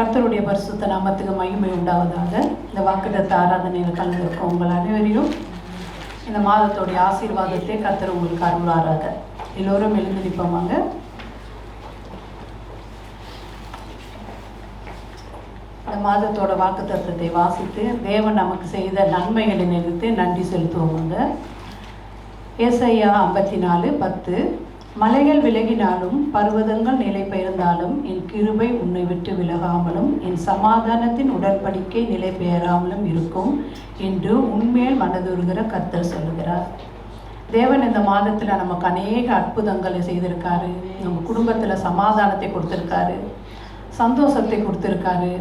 கர்த்தருடைய பரிசுத்த நாமத்துக்கு மகிமை உண்டாவதாக. இந்த வாக்குத்தத்த ஆராதனையில் கலந்திருக்கும் உங்கள் அனைவரையும் இந்த மாதத்தோடைய ஆசீர்வாதத்தை கர்த்தர் உங்களுக்கு அருளாராக. எல்லோரும் எழுந்து நிற்போமாங்க. இந்த மாதத்தோட வாக்குத்தத்தத்தை வாசித்து தேவன் நமக்கு செய்த நன்மைகளை நினைத்து நன்றி செலுத்துவோங்க. ஏசாயா 54:10. மலைகள் விலகினாலும் பர்வதங்கள் நிலை பெயர்ந்தாலும் என் கிருபை உன்னை விட்டு விலகாமலும் என் சமாதானத்தின் உடன்படிக்கை நிலை பெயராமலும் இருக்கும் என்று உண்மையில் மனதுருகிற கர்த்தர் சொல்லுகிறார். தேவன் இந்த மாதத்தில் நமக்கு அநேக அற்புதங்களை செய்திருக்காரு. நம்ம குடும்பத்தில் சமாதானத்தை கொடுத்துருக்காரு, சந்தோஷத்தை கொடுத்துருக்காரு.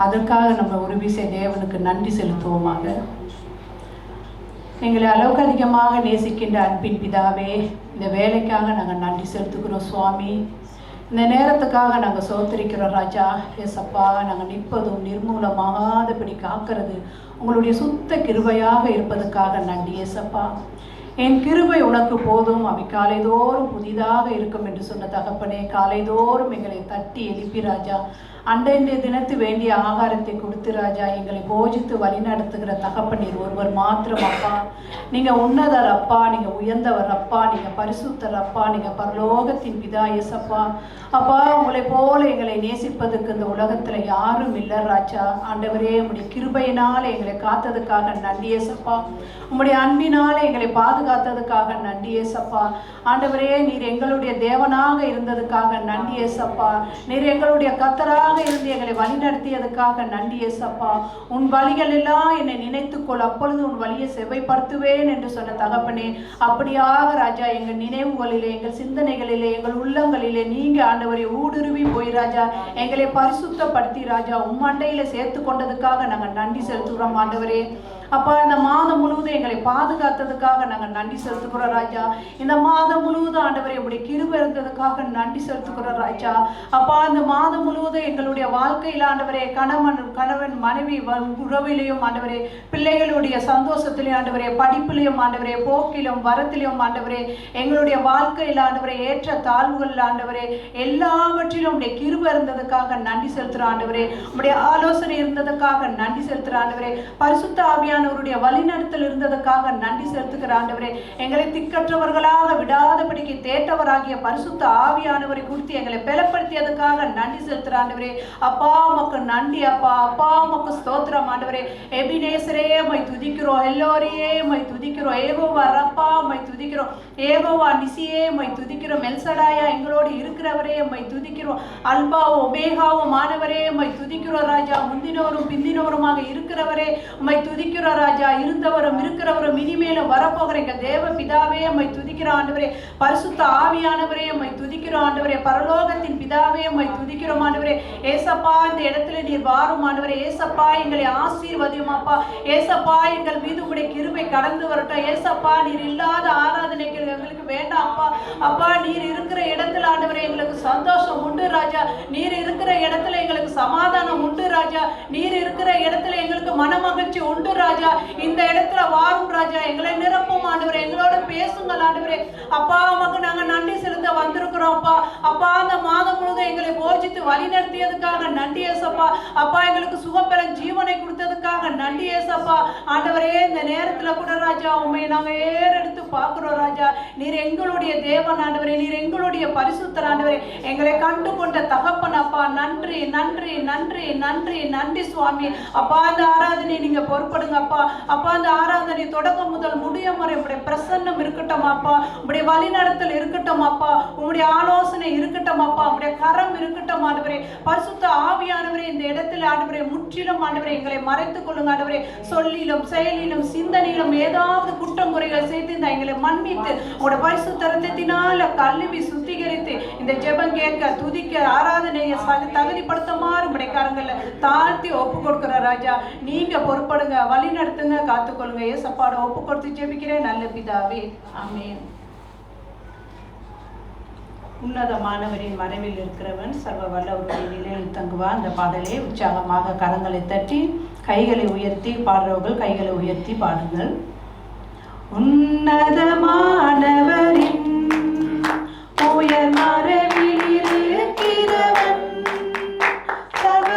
அதற்காக நம்ம ஒரு விஷயம் தேவனுக்கு நன்றி செலுத்துவோமாக. எங்களை அளவுக்கு அதிகமாக நேசிக்கின்ற அன்பின் பிதாவே, இந்த வேலைக்காக நாங்கள் நன்றி செலுத்துக்கிறோம் சுவாமி. இந்த நேரத்துக்காக நாங்கள் சோத்தரிக்கிறோம் ராஜா. ஏசப்பா, நாங்கள் நிற்பதும் நிர்மூலமாகாதபடி காக்கிறது உங்களுடைய சுத்த கிருபையாக இருப்பதற்காக நன்றி ஏசப்பா. என் கிருபை உனக்கு போதும், அவை காலைதோறும் புதிதாக இருக்கும் என்று சொன்ன தகப்பனே, காலைதோறும் எங்களை தட்டி எழுப்பி ராஜா அன்றைய தினத்து வேண்டிய ஆகாரத்தை கொடுத்து ராஜா எங்களை போஜித்து வழி நடத்துகிற தகப்பனீர் ஒருவர் மாத்திரம் அப்பா. நீங்கள் உன்னதர் அப்பா, நீங்கள் உயர்ந்தவர் அப்பா, நீங்கள் பரிசுத்தர் அப்பா, நீங்கள் பரலோகத்தின் பிதா ஏசப்பா. அப்பா, உங்களை போல எங்களை நேசிப்பதற்கு இந்த உலகத்தில் யாரும் இல்லை ராஜா. ஆண்டவரே, உங்களுடைய கிருபையினால் எங்களை காத்ததுக்காக நன்றி ஏசப்பா. உங்களுடைய அன்பினால் எங்களை பாதுகாத்ததுக்காக நன்றி ஏசப்பா. ஆண்டவரே, நீர் எங்களுடைய தேவனாக இருந்ததுக்காக நன்றி ஏசப்பா. நீர் எங்களுடைய கர்த்தராக இருந்து எங்களை வழி நடத்தியதுக்காக நன்றி ஏசப்பா. உன் வழிகள் எல்லாம் என்னை நினைத்துக்கொள், அப்பொழுது உன் வழியை செவ்வைப்படுத்துவேன் என்று சொன்ன தகப்பனே, அப்படியாக ராஜா எங்கள் நினைவுகளிலே, எங்கள் சிந்தனைகளிலே, எங்கள் உள்ளங்களிலே நீங்க ஆண்டவரை ஊடுருவி போய் ராஜா எங்களை பரிசுத்தப்படுத்தி ராஜா உம்மண்டையில சேர்த்து கொண்டதுக்காக நாங்கள் நன்றி செலுத்துகிறோம் ஆண்டவரே. அப்பா, இந்த மாதம் முழுவதும் எங்களை பாதுகாத்ததுக்காக நாங்கள் நன்றி செலுத்துக்கிறோம் ராஜா. இந்த மாதம் முழுவதும் ஆண்டவரை உடைய கிருபை இருந்ததுக்காக நன்றி செலுத்துக்கிறோம் ராஜா. அப்பா, இந்த மாதம் முழுவதும் எங்களுடைய வாழ்க்கையில் ஆண்டவரே கணவன் மனைவி உறவிலையும் ஆண்டவரே, பிள்ளைகளுடைய சந்தோஷத்திலையும் ஆண்டவரே, படிப்பிலையும் ஆண்டவரே, போக்கிலும் வரத்திலையும் ஆண்டவரே, எங்களுடைய வாழ்க்கையில் ஆண்டவரே ஏற்ற தாழ்வுகள் ஆண்டவரே எல்லாவற்றிலும் உடைய கிருபை இருந்ததுக்காக நன்றி செலுத்துகிறோம் ஆண்டவரே. உடைய ஆலோசனை இருந்ததுக்காக நன்றி செலுத்துகிறோம் ஆண்டவரே. பரிசுத்த ஆவியானவருடைய வழிநடத்தல் இருந்ததுக்காக நன்றி செலுத்துகிற ஆண்டவரே. எங்களை திக்கற்றவர்களாக விடாதபடிக்கு தேட்டவராகிய பரிசுத்த ஆவியானவரை குறித்து எங்களை பலப்படுத்தியதுக்காக நன்றி செலுத்துகிற ஆண்டவரே. அப்பா, உமக்கு நன்றி அப்பா. அப்பா, உமக்கு ஸ்தோத்திரம் ஆண்டவரே. எபினேசரே உம்மை துதிக்கிறோம், எல்லோரையே உம்மை துதிக்கிறோம். ஏகோவா ரப்பா உம்மை துதிக்கிறோம், ஏகோவா நிசியே உம்மை துதிக்கிறோம். எல்சடாயா எங்களோடு இருக்கிறவரே உம்மை துதிக்கிறோம். அல்பாவும் ஒமேகாவும் மாணவரே உம்மை துதிக்கிறோம் ராஜா. முந்தினவரும் பிந்தினவருமாக இருக்கிறவரே உம்மை துதிக்கிறோம் ராஜா. இருந்தவரும் இருக்கிறவரும் இனிமேலும் வரப்போகிற எங்கள் தேவ பிதாவே உம்மை துதிக்கிறோம் ஆண்டவரே. பரிசுத்த ஆவியானவரே உம்மை துதிக்கிறோம் ஆண்டவரே. பரலோகத்தின் பிதாவே உம்மை துதிக்கிறோம் ஆண்டவரே. ஏசப்பா, இந்த இடத்துல நீர் வாரும் ஆண்டவரே. ஏசப்பா, எங்களை ஆசீர்வதியும் அப்பா. ஏசப்பா, எங்கள் மீது உடைய கிருபை கடந்து வரட்டும். ஏசப்பா, நீர் இல்லாத ஆராதனைகள் எங்களுக்கு வேண்டாம் அப்பா. அப்பா, நீர் இருக்கிற இடத்துல ஆண்டவரே எங்களுக்கு சந்தோஷம் உண்டு ராஜா. நீர் இருக்கிற இடத்துல எங்களுக்கு சமாதானம் உண்டு ராஜா. நீர் இருக்கிற இடத்துல எங்களுக்கு மனமகிழ்ச்சி உண்டு ராஜா. இந்த இடத்துல வாரும் ராஜா, எங்களை நிரப்பும் ஆண்டவரே. எங்களோட பேசுங்கள் ஆண்டவரே. அப்பா, உமக்கு நாங்கள் நன்றி செலுத்த வந்திருக்கிறோம் அப்பா. அப்பா, அந்த மாதம் முழுவதும் எங்களை போஜித்து வழி நடத்தியதுக்காக நன்றி ஏசப்பா. அப்பா, எங்களுக்கு சுகம் பெற ஜீவனை கொடுத்ததுக்காக நன்றி ஏசப்பா. ஆண்டவரே, இந்த நேரத்தில் கூட ராஜா உண்மை நாங்கள் ஏறெடுத்து பார்க்கிறோம் ராஜா. நீர் எங்களுடைய தேவன் ஆண்டவரே. நீர் எங்களுடைய பரிசுத்தர் ஆண்டவரே. எங்களை கண்டு கொண்ட தகப்பன் அப்பா. நன்றி நன்றி நன்றி நன்றி நன்றி சுவாமி. அப்பா, அந்த ஆராதனை நீங்க பொறுப்படுங்க அப்பா. அப்பா, அந்த ஆராதனை தொடக்கம் முதல் முடியும் வரை உங்களுடைய பிரசன்னம் இருக்கட்டும் அப்பா. உங்களுடைய வழி நடத்தல் இருக்கட்டும் அப்பா. உங்களுடைய ஆலோசனை இருக்கட்டும் அப்பா. உங்களுடைய கரம் இருக்கட்டும் ஆண்டவரே. பரிசுத்த ஆவியானவரே, இந்த இடத்துல ஆண்டவரே முற்றிலும் ஆண்டவரே எங்களை மறைத்துக் கொள்ளுங்க ஆண்டவரே. சொல்லிலும் செயலிலும் சிந்தனையிலும் ஏதாவது குற்றம் குறைகள் செய்து இந்த எங்களை மன்னித்து உங்களுடைய பரிசுத்த ரத்தத்தினால கழுவி சுத்திகரித்து இந்த ஜெபம் கேட்க துதிக்க ஆராதனையை தகுதிப்படுத்துமாறு உங்களுடைய கரங்களை தாழ்த்தி ஒப்பு கொடுக்கிற ராஜா. நீங்க பொறுப்படுங்க, வழி நடத்துங்க, காத்துக்கொள்ளுங்க. ஏசப்பாட ஒப்பு கொடுத்து ஜெபிக்கிறேன் நல்ல பிதாவே, ஆமென். உன்னதமானவரின் மறைவில் இருக்கிறவன் சர்வ வல்லவருடைய நிலையில் தங்குவான். அந்த பாடலை உற்சாகமாக கரங்களை தட்டி கைகளை உயர்த்தி பாடுறவர்கள் கைகளை உயர்த்தி பாடுங்கள். உன்னதமானவரின் உயர் மறைவில் இருக்கிறவன் சர்வ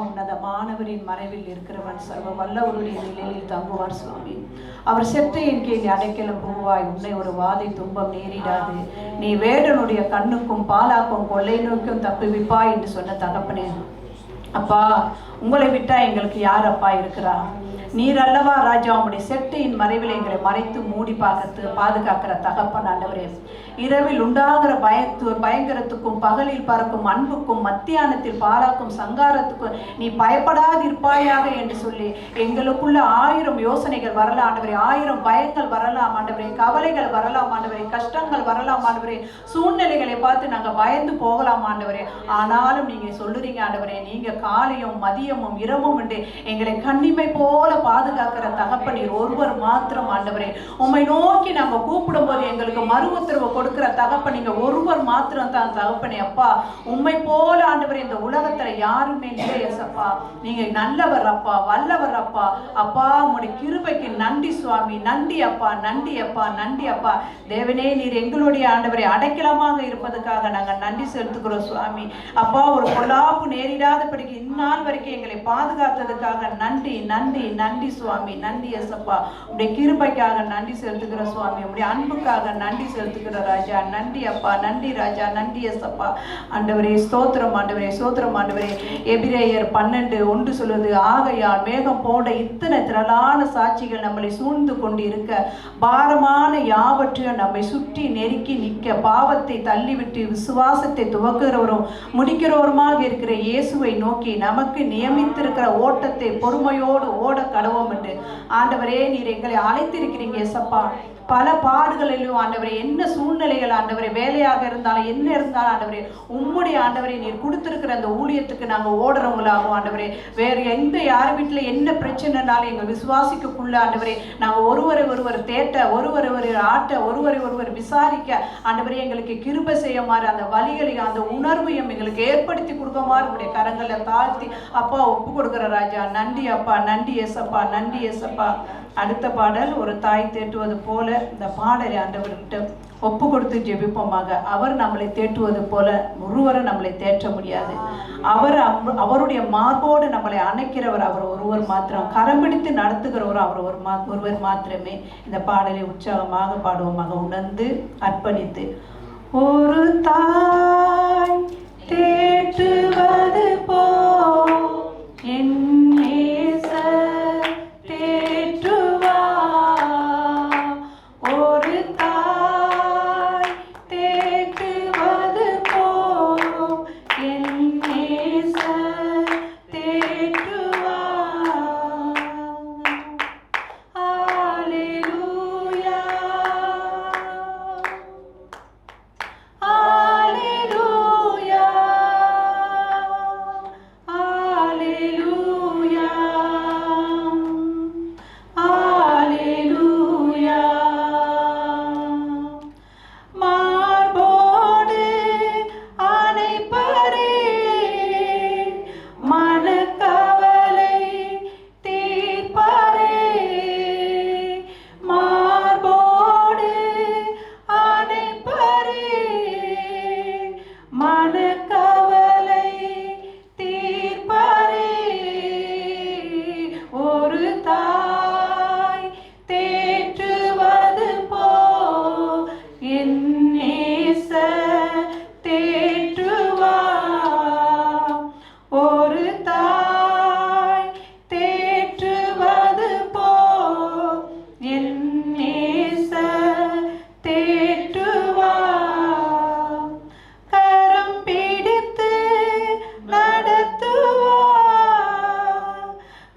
உன்னதமானவரின் மறைவில் இருக்கிறவன் சர்வ வல்லவருடைய நிலையில் தங்குவார் சுவாமி. அவர் செற்றையின் கீழ் அடைக்கலம் புகுவாய். உன்னை ஒரு வாதை துன்பம் நேரிடாது. நீ வேடனுடைய கண்ணுக்கும் பாலாக்கும் கொள்ளை நோக்கும் தப்புவிப்பாய் என்று சொன்ன தகப்பனே, அப்பா உங்களை விட்டா எங்களுக்கு யார் அப்பா இருக்கிறா? நீர் அல்லவா ராஜா, உங்களுடைய செட்டையின் மறைவில் எங்களை மறைத்து மூடி பாதுகாக்கிற தகப்பன் ஆண்டவரே. இரவில் உண்டாகிற பயங்கரத்துக்கும் பகலில் பறக்கும் அன்புக்கும் மத்தியானத்தில் பாராக்கும் சங்காரத்துக்கும் நீ பயப்படாதிருப்பாயாக என்று சொல்லி எங்களுக்குள்ள 1000 யோசனைகள் வரலாம் ஆண்டவரே, 1000 பயங்கள் வரலாம் ஆண்டவரே, கவலைகள் வரலாம் ஆண்டவரே, கஷ்டங்கள் வரலாம் ஆண்டவரே, சூழ்நிலைகளை பார்த்து நாங்கள் பயந்து போகலாம் ஆண்டவரே. ஆனாலும் நீங்க சொல்லுறீங்க ஆண்டவரே, நீங்க காலையும் மதியமும் இரவும் என்று எங்களை கண்ணிமை போல பாதுகாக்கிற தகப்பனீர் ஒருவர் மாத்திரம் ஆண்டவரே. உம்மை நோக்கி நாங்க கூப்பிடும் போது எங்களுக்கு மறு உத்தரவு கொடுக்கிற தகப்பன் நீங்க ஒருவர் மாத்திரம் தான் தகப்பனே. அப்பா உம்மை போல ஆண்டவரே இந்த உலகத்துல யாருமே இல்லை ஏசப்பா. நீங்க நல்லவர் அப்பா, வல்லவர் அப்பா. அப்பா உங்களுடைய கிருபைக்கு நன்றி சுவாமி. நன்றி அப்பா, நன்றி அப்பா, நன்றி அப்பா. தேவனே நீர் எங்களுடைய ஆண்டவரை அடைக்கலமாக இருப்பதற்காக நாங்கள் நன்றி செலுத்துகிறோம் சுவாமி. அப்பா ஒரு பொல்லாப்பு நேரிடாதபடிக்கு இந்நாள் வரைக்கும் எங்களை பாதுகாத்ததுக்காக நன்றி நன்றி நன்றி சுவாமி. நன்றி ஏசப்பா. உடைய கிருபைக்காக நன்றி செலுத்துகிற சுவாமி. உடைய அன்புக்காக நன்றி செலுத்துகிற ராஜா. நன்றி அப்பா, நன்றி ராஜா, நன்றி ஏசப்பா. ஆண்டவரே ஸ்தோத்திரம் ஆண்டவரே, ஸ்தோத்திரம் ஆண்டவரே. எபிரேயர் 12:1 சொல்லுது, ஆகையால் மேகம் போன்ற இத்தனை திரளான சாட்சிகள் நம்மளை சூழ்ந்து கொண்டு இருக்க, பாரமான யாவற்றையும் நம்மை சுற்றி நெருக்கி நிற்க, பாவத்தை தள்ளிவிட்டு விசுவாசத்தை துவக்குகிறவரும் முடிக்கிறவருமாக இருக்கிற இயேசுவை நோக்கி நமக்கு நியமித்திருக்கிற ஓட்டத்தை பொறுமையோடு ஓட கடவோம் என்று ஆண்டவரே நீர் எங்களை அழைத்திருக்கிறீங்க ஏசப்பா. பல பாடுகளிலும் ஆண்டவரே, என்ன சூழ்நிலைகள் ஆண்டவரே, வேலையாக இருந்தாலும் என்ன இருந்தாலும் ஆண்டவரே, உம்முடைய ஆண்டவரே நீர் கொடுத்திருக்கிற அந்த ஊழியத்துக்கு நாங்கள் ஓடுறவங்களாகும் ஆண்டவரே. வேறு எந்த யார் வீட்டில் என்ன பிரச்சனைனாலும் எங்கள் விசுவாசிக்குள்ள ஆண்டவரே நாங்கள் ஒருவர் தேட்ட, ஒருவர் ஆட்ட, ஒருவர் விசாரிக்க ஆண்டவரே எங்களுக்கு கிருபை செய்யுமாறு அந்த வழிகளையும் அந்த உணர்வையும் எங்களுக்கு ஏற்படுத்தி கொடுக்குமாறு உடைய கரங்களை தாழ்த்தி அப்பா ஒப்பு கொடுக்குற ராஜா. நன்றி அப்பா, நன்றி ஏசப்பா, நன்றி ஏசப்பா. அடுத்த பாடல் ஒரு தாய் தேற்றுவது போல. இந்த பாடலை ஆண்டவர்கிட்ட ஒப்பு கொடுத்து ஜெபிப்போமாக. அவர் நம்மளை தேற்றுவது போல ஒருவரை நம்மளை தேற்ற முடியாது. அவருடைய மார்போடு நம்மளை அணைக்கிறவர் அவர் ஒருவர் மாத்திரம். கரம் பிடித்து நடத்துகிறவர் அவர் ஒருவர் மாத்திரமே. இந்த பாடலை உற்சாகமாக பாடுவோமாக, உணர்ந்து அர்ப்பணித்து. ஒரு தாய் தேற்றுவது போ என் Hallelujah.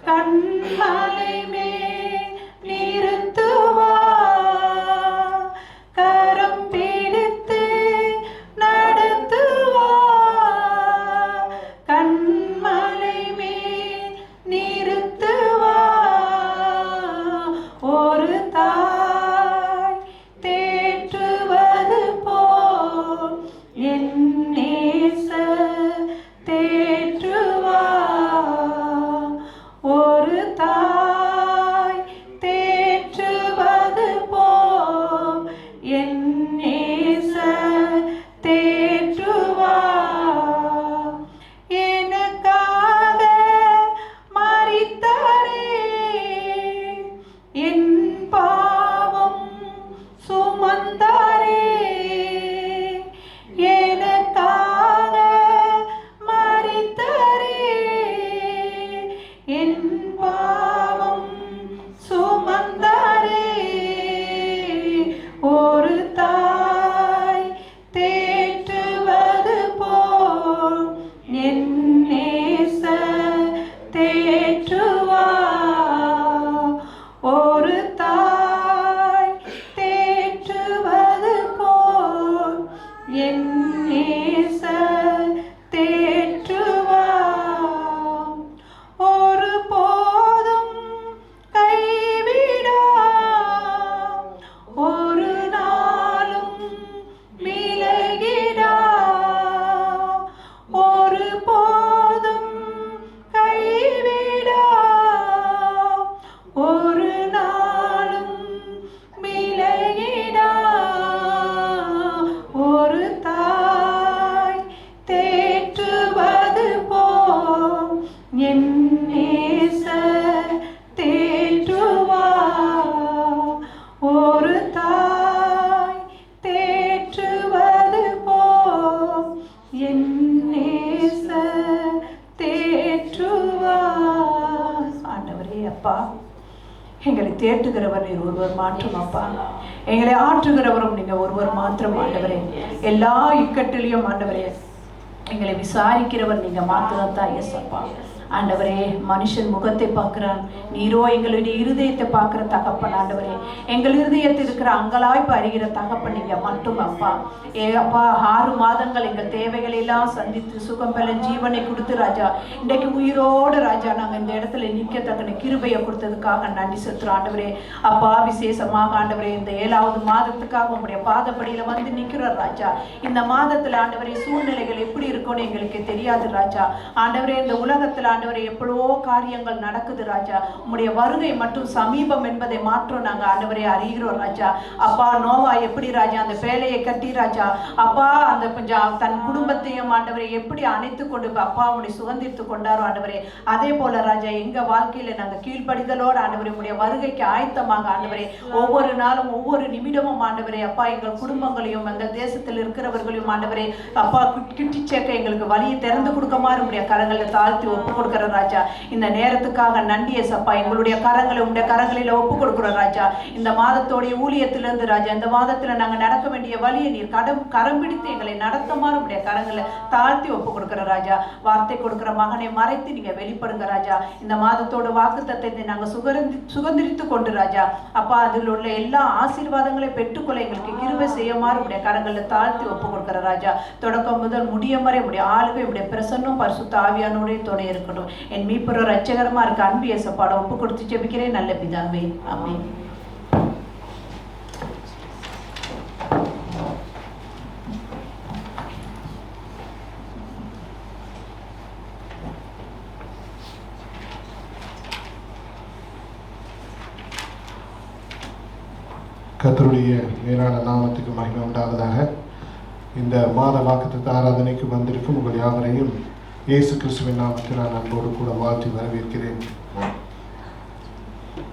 கண்மலை மேல் நிறுத்துவார், கரம் பிடித்து நடத்துவார், கண்மலை மேல் நிறுத்துவார். ஒரு தாய் தேற்றுவது போல் என் நேசர் தேற்றுவார். ஒரு தாய் தேற்றுவது போல் என் நேசர் தேற்றுவார். எனக்காக மரித்தாரே, என் பாவம் சுமந்தாரே, எனக்காக மரித்தாரே, என் பாவம் சுமந்தாரே. ஒரு தாய் தேற்றுவது போல் என் நேசர் தேற்றுவார். ஒரு தாய் தேற்றுவது போல் என் நேசர் தேற்றுவார். ஒரு போதும் கைவிடா, ஒரு நாளும் விலகிடா, ஒரு போதும் கைவிடா, ஒரு நாளும் விலகிடா. ஒரு தாய் தேற்றுவது போல் என் நேசர் தேற்றுவார். ஒரு தாய் தேற்றுவது போல் என் நேசர் தேற்றுவார். ஆண்டவரே அப்பா, எங்களை தேற்றுகிறவர் நீர் ஒருவர் மாற்றம் அப்பா, எங்களை ஆற்றுகிறவரும் நீங்க ஒருவர் மாத்திரம் ஆண்டவரே. எல்லா இக்கட்டிலையும் ஆண்டவரே எங்களை விசாரிக்கிறவர் நீங்க மாத்திரம் தான். எஸ் அப்பா ஆண்டவரே, மனுஷன் முகத்தை பார்க்கிறான், நீரோ எங்களுடைய இருதயத்தை பார்க்கிற தகப்பன் ஆண்டவரே. எங்கள் இருதயத்தில் இருக்கிற அங்கலாய்ப்பு அறிகிற தகப்பன் நீங்க மட்டும் அப்பா. அப்பா 6 மாதங்கள் எங்கள் தேவைகளை எல்லாம் சந்தித்து சுகம் பெற ஜீவனை கொடுத்து ராஜா, இன்றைக்கு உயிரோடு ராஜா நாங்கள் இந்த இடத்துல நிற்கத்தக்க கிருபையை கொடுத்ததுக்காக நன்றி செலுத்துறோம் ஆண்டவரே. அப்பா விசேஷமாக ஆண்டவரே இந்த 7வது மாதத்துக்காக உங்களுடைய பாதப்படியில வந்து நிற்கிறோம் ராஜா. இந்த மாதத்துல ஆண்டவரே சூழ்நிலைகள் எப்படி இருக்கும்னு எங்களுக்கு தெரியாது ராஜா. ஆண்டவரே இந்த உலகத்துல ஆண்டவரே எவ்வளவோ காரியங்கள் நடக்குது ராஜா. உம்முடைய வருகை மட்டும் சமீபம் என்பதை மாற்றம் நாங்க ஆண்டவரே அறிகிறோம் ராஜா. அப்பா நோவா எப்படி ராஜா அந்த பேழையை கட்டி ராஜா அப்பா அந்த தன் குடும்பத்தையும் ஆண்டவரை எப்படி அணைத்து கொண்டு அப்பா உடைய சுதந்திரித்து கொண்டாரோ ஆண்டவரே, அதே போல ராஜா எங்க வாழ்க்கையில நாங்க கீழ்ப்படிதலோடு ஆண்டவரே உடைய வருகைக்கு ஆயத்தமாக ஆண்டவரே ஒவ்வொரு நாளும் ஒவ்வொரு நிமிடமும் ஆண்டவரே அப்பா எங்கள் குடும்பங்களையும் அந்த தேசத்தில் இருக்கிறவர்களையும் ஆண்டவரே அப்பா கிட்டி சேர்க்க எங்களுக்கு வழியை திறந்து கொடுக்குமாறு உடைய கரங்களை தாழ்த்தி ஒப்பு கொடுக்கிற ராஜா. இந்த நேரத்துக்காக நன்றி ஏசப்பா. எங்களுடைய கரங்களை உடைய கரங்களில ஒப்பு கொடுக்கிறோம் ராஜா. இந்த மாதத்தோடைய ஊழியத்திலிருந்து ராஜா இந்த மாதத்துல நாங்க நடக்க வேண்டிய வழியை நீர் கரம் பிடித்து எங்களை நடத்துமாறு உடைய கரங்களை தாழ்த்தி ஒப்பு கொடுக்கிற ராஜா. வார்த்தை கொடுக்கிற மகனை மறைத்து நீங்க வெளிப்படுங்க ராஜா. இந்த மாதத்தோட வாக்குத்தத்தத்தை நாங்க சுகந்திரித்து கொண்டு ராஜா அப்பா அதில் உள்ள எல்லா ஆசீர்வாதங்களை பெற்றுக்கொள்ள எங்களுக்கு கிருபை செய்யுமாறு உடைய கரங்களை தாழ்த்தி ஒப்பு கொடுக்கிற ராஜா. தொடக்கம் முதல் முடியும் வரை உடைய ஆளுகை உடைய பிரசன்னம் பரிசுத்த ஆவியானோடைய துணை இருக்கட்டும். என் மீட்பர் ரட்சகரமா இருக்க அன்பு இயேசுப்பாட ஒப்பு கொடுத்து ஜெபிக்கிறேன் நல்ல பிதாவே, ஆமென். கர்த்தருடைய மேலான நாமத்துக்கு மகிமை உண்டாவதாக. இந்த மாத வாக்குத்தத்த ஆராதனைக்கு வந்திருக்கும் உங்கள் யாவரையும் இயேசு கிறிஸ்துவின் நாமத்தில் நான் அன்போடு கூட வாழ்த்தி வரவேற்கிறேன்.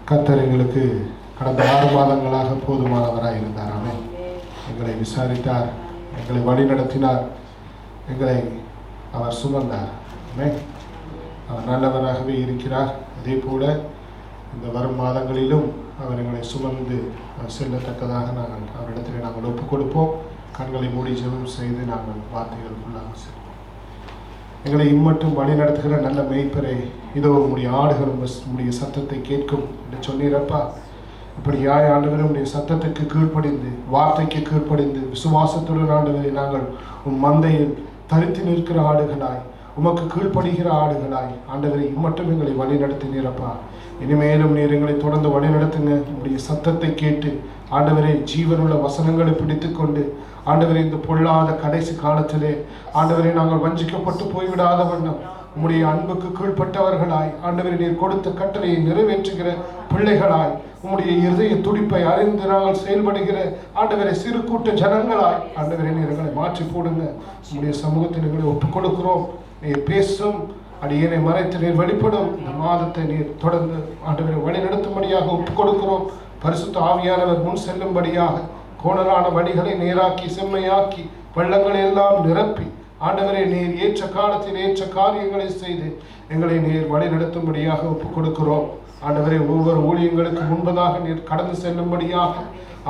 கர்த்தர் எங்களுக்கு கடந்த 6 மாதங்களாக போதுமானவராக இருந்தார். ஆமென். எங்களை விசாரித்தார், எங்களை வழி நடத்தினார், எங்களை அவர் சுமந்தார். ஆமென். அவர் நல்லவராகவே இருக்கிறார். அதே போல இந்த வரும் மாதங்களிலும் அவர் எங்களை சுமந்து செல்லத்தக்கதாக அவரிடத்தில் நாங்கள் ஒப்புக் கொடுப்போம். கண்களை மூடி ஜெபம் செய்து நாங்கள் வார்த்தைகளுக்குள்ளாக செல்வோம். எங்களை இம்மட்டும் வழி நடத்துகிற நல்ல மேய்ப்பரே, இதோ உம்முடைய ஆடுகள் உம்முடைய சத்தத்தை கேட்கும் என்று சொன்னீரப்பா. இப்படியாய் ஆண்டவரே, உம்முடைய சத்தத்துக்கு கீழ்ப்படிந்து, வார்த்தைக்கு கீழ்ப்படிந்து, விசுவாசத்துடன் ஆண்டவரே நாங்கள் உம் மந்தையில் தரித்து நிற்கிற ஆடுகளாய், உமக்கு கீழ்ப்படுகிற ஆடுகளாய் ஆண்டவரே இம்மட்டும் எங்களை வழி நடத்தினீரப்பா. இனிமேலும் நீர் எங்களை தொடர்ந்து வழி நடத்துங்க. உம்முடைய சத்தத்தை கேட்டு ஆண்டவரே ஜீவனுள்ள வசனங்களை பிடித்து கொண்டு ஆண்டவரே இந்த பொல்லாத கடைசி காலத்திலே ஆண்டவரே நாங்கள் வஞ்சிக்கப்பட்டு போய்விடாத வண்ணம் உம்முடைய அன்புக்கு கீழ்ப்பட்டவர்களாய் ஆண்டவரே நீர் கொடுத்த கட்டளையை நிறைவேற்றுகிற பிள்ளைகளாய், உம்முடைய இருதய துடிப்பை அறிந்து நாங்கள் செயல்படுகிற ஆண்டவரை சிறு கூட்ட ஜனங்களாய் ஆண்டவரை நீர் எங்களை மாற்றி போடுங்க. உம்முடைய சமூகத்தில் எங்களை ஒப்புக் கொடுக்கிறோம். நீர் பேசும், அடியேனை மறைத்து நீர் வெளிப்படும். இந்த மாதத்தை நீர் தொடர்ந்து ஆண்டவரை வழி நடத்தும்படியாக ஒப்புக் கொடுக்கிறோம். பரிசுத்த ஆவியானவர் முன் செல்லும்படியாக கோணலான வழிகளை நேராக்கி செம்மையாக்கி பள்ளங்களை எல்லாம் நிரப்பி ஆண்டவரை நீர் ஏற்ற காலத்தில் ஏற்ற காரியங்களை செய்து எங்களை நீர் வழி நடத்தும்படியாக ஒப்புக் கொடுக்கிறோம். ஆண்டவரை ஒவ்வொரு ஊழியங்களுக்கு முன்பதாக நீர் கடந்து செல்லும்படியாக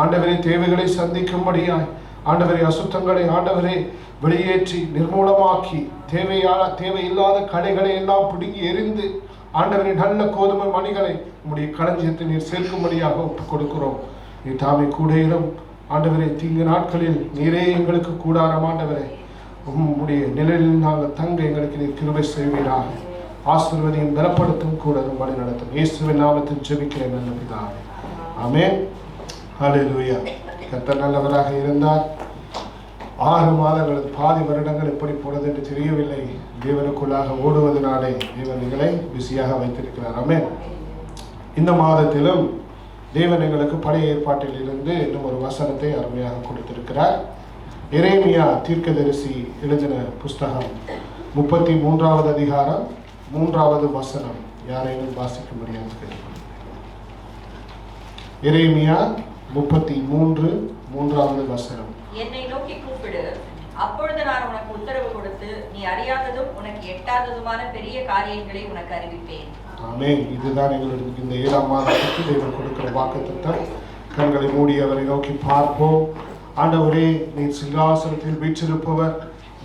ஆண்டவரை தேவைகளை சந்திக்கும்படியாய் ஆண்டவரை அசுத்தங்களை ஆண்டவரை வெளியேற்றி நிர்மூலமாக்கி தேவையில்லாத கடைகளை எல்லாம் பிடுங்கி எரிந்து ஆண்டவரை நல்ல கோதுமை மணிகளை உம்முடைய களஞ்சியத்தை நீர் சேர்க்கும்படியாக ஒப்புக் கொடுக்கிறோம். நீ தாமே கூடையிலும் ஆண்டவரை தீங்கு நாட்களில் நீரே எங்களுக்கு கூடாரம் ஆண்டவரை உம்முடைய நிழலில் நாங்கள் தங்க எங்களுக்கு நீர் கிருபை செய்வீராக. ஆசீர்வதியும் பலப்படுத்தும் கூட வழி நடத்தும். இயேசுவின் நாமத்தில் ஜெபிக்கிறேன் நல்ல பிதாவே, ஆமென். ஹல்லேலூயா. கர்த்தர் நல்லவராக இருந்தார். 6 மாதங்கள் பாதி வருடங்கள் எப்படி போனது என்று தெரியவில்லை. தேவனுக்குள்ளாக ஓடுவதனாலே தேவன் எங்களை பிஸியாக வைத்திருக்கிறார். ஆமென். இந்த மாதத்திலும் தேவன் எங்களுக்கு பழைய ஏற்பாட்டில் இருந்து இன்னும் ஒரு வசனத்தை அருமையாக கொடுத்திருக்கிறார். எரேமியா தீர்க்கதரிசி எழுதின புஸ்தகம் 33வது அதிகாரம் 3வது வசனம். யாரையும் வாசிக்க முடியாது கேட்கிறேன். எரேமியா 33 3வது வசனம். என்னை நோக்கி கூப்பிடு, அப்பொழுது நான் உனக்கு உத்தரவு கொடுத்து நீ அறியாததும் உனக்கு எட்டாததுமான பெரிய காரியங்களை உனக்கு அறிவிப்பேன். ஆமென். இதுதான் எங்களுக்கு இந்த 7ஆம் மாதத்துக்கு தேவன் கொடுக்கிற வாக்குத்தத்தம். கண்களை மூடி அவரை நோக்கி பார்ப்போம். ஆண்டவரே, நீர் சிங்காசனத்தில் வீற்றிருப்பவர்.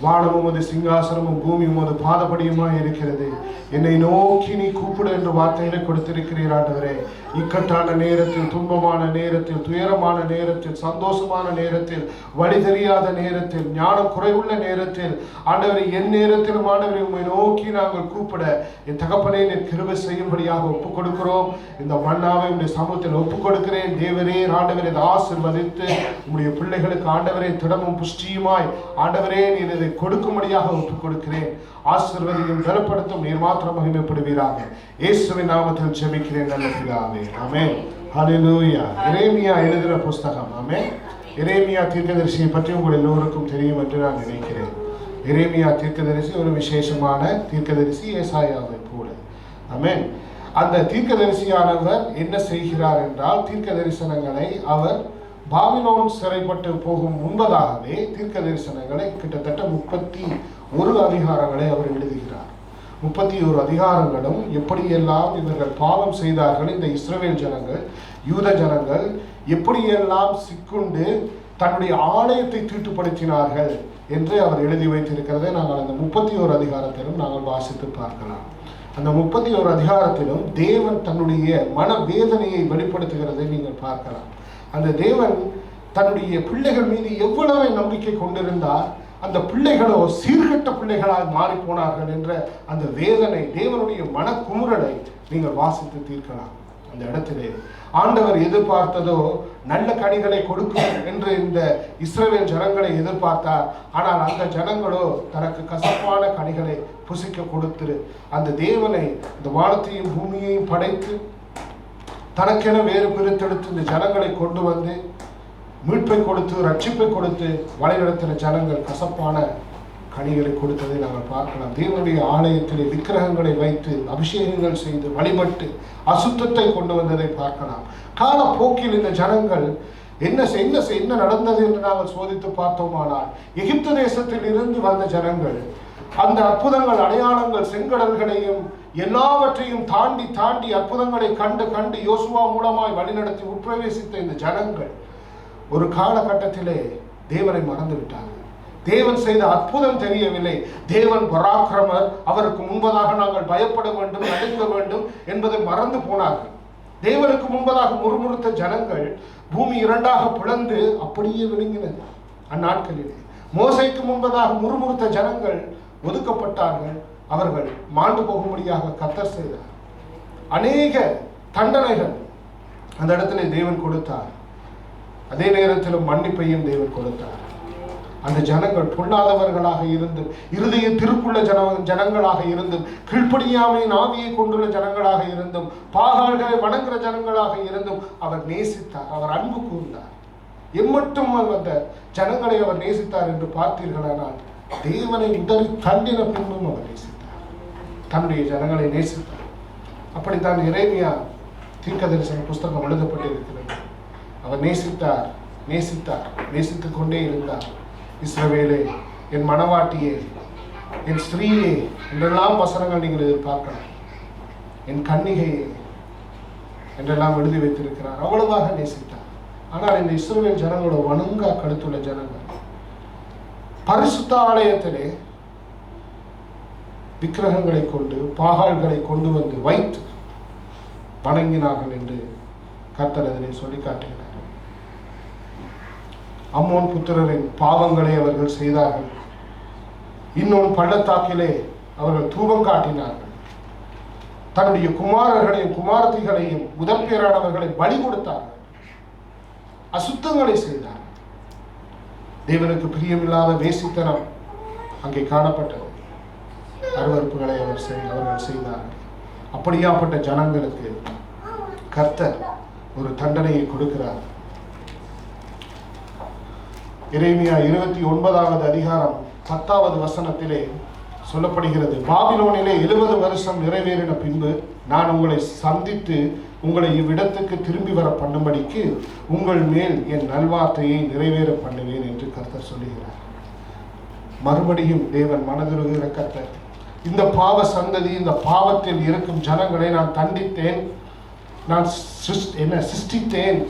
வானமும் அது சிங்காசனமும் பூமியும் அது பாதபடியுமாய் இருக்கிறது. என்னை நோக்கி நீ கூப்பிடு என்று வார்த்தைகளை கொடுத்திருக்கிறீர் ஆண்டவரே. இக்கட்டான நேரத்தில், துன்பமான நேரத்தில், துயரமான நேரத்தில், சந்தோஷமான நேரத்தில், வழி தெரியாத நேரத்தில், ஞானம் குறைவுள்ள நேரத்தில் ஆண்டவரை என் நேரத்திலும் ஆண்டவரை உம்மை நோக்கி நாங்கள் கூப்பிட என் தகப்பனே நீர் கிருபை செய்யும்படியாக ஒப்புக் கொடுக்கிறோம். இந்த மன்னாவை உம்முடைய சமூகத்தில் ஒப்புக் கொடுக்கிறேன். தேவரே ஆண்டவரை ஆசீர்வதித்து உம்முடைய பிள்ளைகளுக்கு ஆண்டவரை திடமும் புஷ்டியுமாய் ஆண்டவரே நீர் இதை கொடுக்கும்படியாக ஒப்புக் கொடுக்கிறேன். ஆசீர்வதியும் பலப்படுத்தும். நீர் மாத்திரம் மகிமைப்படுவீராக. இயேசுவின் நாமத்தில் ஜெபிக்கிறேன் நல்ல பிதாவே, ஆமென். ஹல்லேலூயா. எரேமியா எழுதின புஸ்தகம். ஆமென். எரேமியா தீர்க்கதரிசியை பற்றி உங்கள் எல்லோருக்கும் தெரியும் என்று நான் நினைக்கிறேன். எரேமியா தீர்க்கதரிசி ஒரு விசேஷமான தீர்க்கதரிசி, ஏசாயாவை போல. ஆமென். அந்த தீர்க்கதரிசியானவர் என்ன செய்கிறார் என்றால், தீர்க்க தரிசனங்களை அவர் பாபிலோன் சிறைப்பட்டு போகும் முன்பதாகவே தீர்க்க தரிசனங்களை கிட்டத்தட்ட 31 அதிகாரங்களை அவர் எழுதுகிறார். 31 அதிகாரங்களும் எப்படியெல்லாம் இவர்கள் பாவம் செய்தார்கள், இந்த இஸ்ரவேல் ஜனங்கள், யூத ஜனங்கள் எப்படியெல்லாம் சிக்குண்டு தன்னுடைய ஆலயத்தை தீட்டுப்படுத்தினார்கள் என்று அவர் எழுதி வைத்திருக்கிறதை நாங்கள் அந்த 31 அதிகாரத்திலும் நாங்கள் வாசித்து பார்க்கலாம். அந்த 31 அதிகாரத்திலும் தேவன் தன்னுடைய மனவேதனையை வெளிப்படுத்துகிறதை நீங்கள் பார்க்கலாம். அந்த தேவன் தன்னுடைய பிள்ளைகள் மீது எவ்வளவு நம்பிக்கை கொண்டிருந்தார், அந்த பிள்ளைகளோ சீர்கெட்ட பிள்ளைகளால் மாறி போனார்கள் என்ற அந்த வேதனை, தேவனுடைய மனக்குமுறலை நீங்கள் வாசித்து தீர்க்கலாம். அந்த இடத்திலே ஆண்டவர் எதிர்பார்த்ததோ நல்ல கனிகளை கொடுக்கும் என்று இந்த இஸ்ரவேல் ஜனங்களை எதிர்பார்த்தார். ஆனால் அந்த ஜனங்களோ தனக்கு கசப்பான கனிகளை புசிக்க கொடுத்து அந்த தேவனை, இந்த வானத்தையும் பூமியையும் படைத்து தனக்கென வேறு பிரித்தெடுத்து இந்த ஜனங்களை கொண்டு வந்து மீட்பை கொடுத்து ரட்சிப்பை கொடுத்து வழிநடத்தின ஜனங்கள் கசப்பான கனிகளை கொடுத்ததை நாங்கள் பார்க்கலாம். தேவனுடைய ஆலயத்திலே விக்கிரகங்களை வைத்து அபிஷேகங்கள் செய்து வழிபட்டு அசுத்தத்தை கொண்டு வந்ததை பார்க்கலாம். காலப்போக்கில் இந்த ஜனங்கள் என்ன நடந்தது என்று நாங்கள் சோதித்து பார்த்தோமானால், எகிப்து தேசத்தில் இருந்து வந்த ஜனங்கள் அந்த அற்புதங்கள், அடையாளங்கள், செங்கடல்களையும் எல்லாவற்றையும் தாண்டி தாண்டி அற்புதங்களை கண்டு கண்டு யோசுவா மூலமாய் வழிநடத்தி உட்பிரவேசித்த இந்த ஜனங்கள் ஒரு காலகட்டத்திலே தேவனை மறந்து விட்டார்கள். தேவன் செய்த அற்புதம் தெரியவில்லை. தேவன் பராக்கிரமர், அவருக்கு முன்பதாக நாங்கள் பயப்பட வேண்டும், நடுங்க வேண்டும் என்பதை மறந்து போனார்கள். தேவனுக்கு முன்பதாக முறுமுறுத்த ஜனங்கள் பூமி இரண்டாக பிளந்து அப்படியே விழுங்கினது. அந்நாட்களிலே மோசைக்கு முன்பதாக முறுமுறுத்த ஜனங்கள் ஒதுக்கப்பட்டார்கள். அவர்கள் மாண்டு போகும்படியாக கர்த்தர் செய்தார். அநேக தண்டனைகள் அந்த இடத்துல தேவன் கொடுத்தார். அதே நேரத்தில் மன்னிப்பையும் தேவன் கொடுத்தார். அந்த ஜனங்கள் பொல்லாதவர்களாக இருந்தும், இருதய திருப்புள்ள ஜனங்களாக இருந்தும், கீழ்ப்படியாமையின் ஆவியை கொண்டுள்ள ஜனங்களாக இருந்தும், பாகால்களை வணங்குற ஜனங்களாக இருந்தும் அவர் நேசித்தார். அவர் அன்பு கூர்ந்தார். எம்மட்டும் அந்த ஜனங்களை அவர் நேசித்தார் என்று பார்த்தீர்களானால், தேவனை உதறி தண்டின பின்பும் அவர் நேசித்தார். தன்னுடைய ஜனங்களை நேசித்தார். அப்படித்தான் எரேமியா தீர்க்கதரிசன புஸ்தகம் எழுதப்பட்டிருக்கிறது. அவர் நேசித்தார், நேசித்தார், நேசித்துக் கொண்டே இருந்தார். இஸ்ரவேலே, என் மனவாட்டியே, என் ஸ்திரீயே என்றெல்லாம் வசனங்கள் நீங்கள் எதிர்பார்க்கலாம். என் கன்னிகையே என்றெல்லாம் எழுதி வைத்திருக்கிறார். அவ்வளவாக நேசித்தார். ஆனால் இந்த இஸ்ரவேல் ஜனங்களோட வணங்கா கடுத்துள்ள ஜனங்கள் பரிசுத்த ஆலயத்திலே விக்கிரகங்களை கொண்டு, பாகால்களை கொண்டு வந்து வைத்து வணங்கினார்கள் என்று கர்த்தர் அதனை சொல்லி காட்டுகிறார். அம்மோன் புத்திரரின் பாவங்களை அவர்கள் செய்தார்கள். இன்னொன்று பள்ளத்தாக்கிலே அவர்கள் தூபம் காட்டினார்கள். தன்னுடைய குமாரர்களையும் குமாரத்திகளையும் முதற்பேரானவர்களை பலி கொடுத்தார்கள். அசுத்தங்களை செய்தார்கள். தேவனுக்கு பிரியமில்லாத வேசித்தனம் அங்கே காணப்பட்டது. அருவருப்புகளை அவர்கள் செய்தார்கள். அப்படியாப்பட்ட ஜனங்களுக்கு கர்த்தர் ஒரு தண்டனையை கொடுக்கிறார். எரேமியா 29வது அதிகாரம் 10வது வசனத்திலே சொல்லப்படுகிறது, பாபிலோனிலே 70 வருஷம் நிறைவேறின பின்பு நான் உங்களை சந்தித்து உங்களை இவ்விடத்துக்கு திரும்பி வர பண்ணும்படிக்கு உங்கள் மேல் என் நல்வார்த்தையை நிறைவேற பண்ணுவேன் என்று கர்த்தர் சொல்லுகிறார். மறுபடியும் தேவன் மனதுருகிற கர்த்தர், இந்த பாவ சந்ததி, இந்த பாவத்தில் இருக்கும் ஜனங்களை நான் தண்டித்தேன், நான் சிருஷ்டித்தேன்.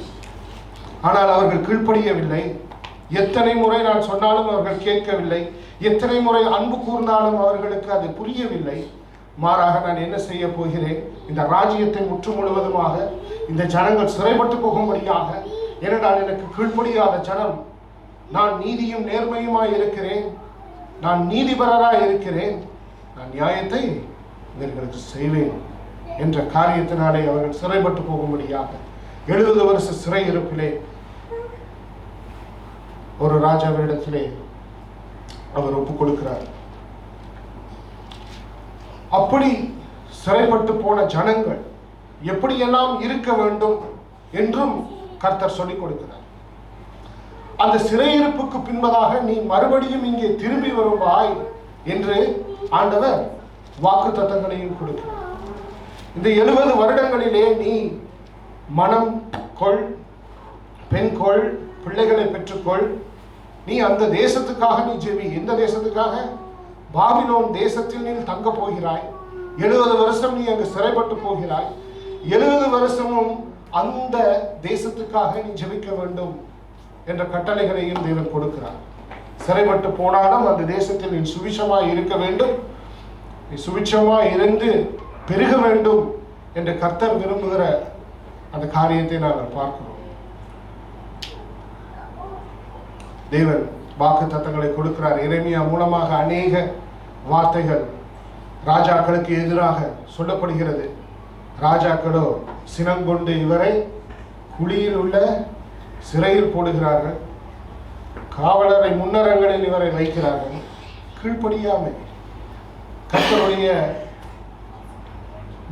ஆனால் அவர்கள் கீழ்ப்படியவில்லை. எத்தனை முறை நான் சொன்னாலும் அவர்கள் கேட்கவில்லை. எத்தனை முறை அன்பு கூர்ந்தாலும் அவர்களுக்கு அது புரியவில்லை. மாறாக நான் என்ன செய்ய போகிறேன், இந்த ராஜ்யத்தை முற்று முழுவதுமாக இந்த ஜனங்கள் சிறைப்பட்டு போகும்படியாக, ஏனென்றால் எனக்கு கீழ்ப்படியாத ஜனம், நான் நீதியும் நேர்மையுமாய் இருக்கிறேன், நான் நீதிபரராய் இருக்கிறேன், நான் நியாயத்தை இவர்களுக்கு செய்வேன் என்ற காரியத்தினாலே அவர்கள் சிறைப்பட்டு போகும்படியாக 70 வருஷ சிறை இருப்பிலே ஒரு ராஜாவிடத்திலே அவர் ஒப்புக் கொடுக்கிறார். அப்படி சிறைப்பட்டு போன ஜனங்கள் எப்படியெல்லாம் இருக்க வேண்டும் என்றும் கர்த்தர் சொல்லிக் கொடுக்கிறார். அந்த சிறையிருப்புக்கு பின்பதாக நீ மறுபடியும் இங்கே திரும்பி வருவாய் என்று ஆண்டவர் வாக்கு தத்தங்களையும் கொடுக்கிறார். இந்த 70 வருடங்களிலே நீ மனம் கொள், பெண் கொள், பிள்ளைகளை பெற்றுக்கொள், நீ அந்த தேசத்துக்காக நீ ஜெபி. எந்த தேசத்துக்காக? பாபிலோன் தேசத்தில் நீ தங்க போகிறாய். 70 வருஷம் நீ அங்கு சிறைப்பட்டு போகிறாய். 70 வருஷமும் அந்த தேசத்துக்காக நீ ஜெபிக்க வேண்டும் என்ற கட்டளைகளையும் தேவன் கொடுக்கிறார். சிறைப்பட்டு போனாலும் அந்த தேசத்தில் நீ சுவிசமாய் இருக்க வேண்டும், நீ சுவிசமாய் இருந்து பெருக வேண்டும் என்று கர்த்தர் விரும்புகிற அந்த காரியத்தை நாங்கள் பார்க்கிறோம். தேவன் வாக்கு தத்தங்களை கொடுக்கிறார். எரேமியா மூலமாக அநேக வார்த்தைகள் ராஜாக்களுக்கு எதிராக சொல்லப்படுகிறது. ராஜாக்களோ சினங்கொண்டு இவரை குழியில் உள்ள சிறையில் போடுகிறார்கள், காவலரை முன்னரங்களில் இவரை வைக்கிறார்கள். கீழ்ப்படியாமை, கர்த்தருடைய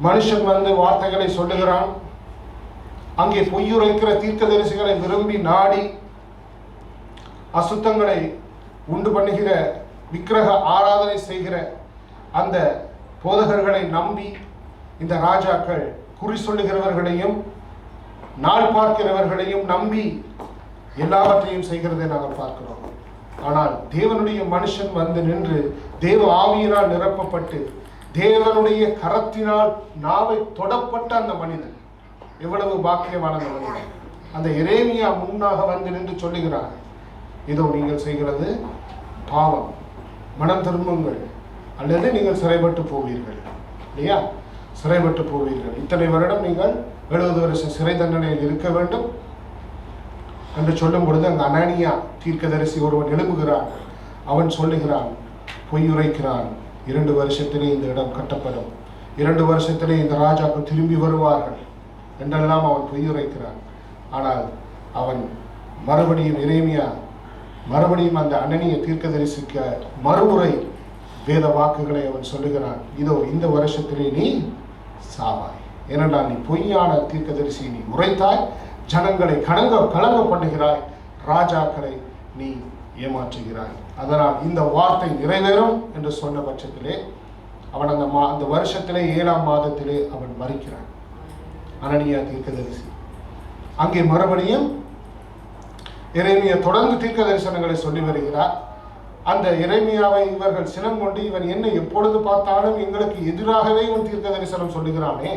மனுஷன் வந்து வார்த்தைகளை சொல்லுகிறான். அங்கே பொய்யுரைக்கிற தீர்க்கதரிசிகளை விரும்பி நாடி அசுத்தங்களை உண்டு பண்ணுகிற, விக்கிரக ஆராதனை செய்கிற அந்த போதகர்களை நம்பி இந்த ராஜாக்கள் குறி சொல்லுகிறவர்களையும் நாள் பார்க்கிறவர்களையும் நம்பி எல்லாவற்றையும் செய்கிறதை நாங்கள் பார்க்கிறோம். ஆனால் தேவனுடைய மனுஷன் வந்து நின்று தேவ ஆவியினால் நிரப்பப்பட்டு தேவனுடைய கரத்தினால் நாவை தொடப்பட்ட அந்த மனிதன் எவ்வளவு பாக்கியமான மனிதன். அந்த எரேமியா முன்னாக வந்து நின்று சொல்லுகிறார், இதோ நீங்கள் செய்கிறது பாவம், மனம் திரும்புங்கள், அல்லது நீங்கள் சிறைப்பட்டு போவீர்கள். இல்லையா? சிறைப்பட்டு போவீர்கள். இத்தனை வருடம் நீங்கள் 70 வருஷம் சிறை தண்டனையில் இருக்க வேண்டும் என்று சொல்லும் பொழுது அங்கு அனனியா தீர்க்கதரிசி ஒருவன் எழுப்புகிறான். அவன் சொல்லுகிறான், பொய்யுரைக்கிறான், 2 வருஷத்திலே இந்த இடம் கட்டப்படும், 2 வருஷத்திலே இந்த ராஜாக்கள் திரும்பி வருவார்கள் என்றெல்லாம் அவன் பொய்யுரைக்கிறான். ஆனால் அவன் மறுபடியும் எரேமியா மறுபடியும் அந்த அனனிய தீர்க்கதரிசிக்க மறுமுறை வேத வாக்குகளை அவன் சொல்லுகிறான். இதோ இந்த வருஷத்திலே நீ சாவாய், ஏனென்றால் நீ பொய்யான தீர்க்கதரிசி நீ உரைத்தாய், ஜனங்களை கலங்க பண்ணுகிறாய், ராஜாக்களை நீ ஏமாற்றுகிறாய். அதனால் இந்த வார்த்தை நிறைவேறும் என்று சொன்ன பட்சத்திலே அவன் அந்த வருஷத்திலே 7ஆம் மாதத்திலே அவன் மரிக்கிறான். அனனியா தீர்க்கதரிசி அங்கே மறுபடியும் எரேமியா தொடர்ந்து தீர்க்க தரிசனங்களை சொல்லி வருகிறார். அந்த எரேமியாவை இவர்கள் சினம் கொண்டு, இவன் என்ன எப்பொழுது பார்த்தாலும் எங்களுக்கு எதிராகவே இவன் தீர்க்க தரிசனம் சொல்லுகிறானே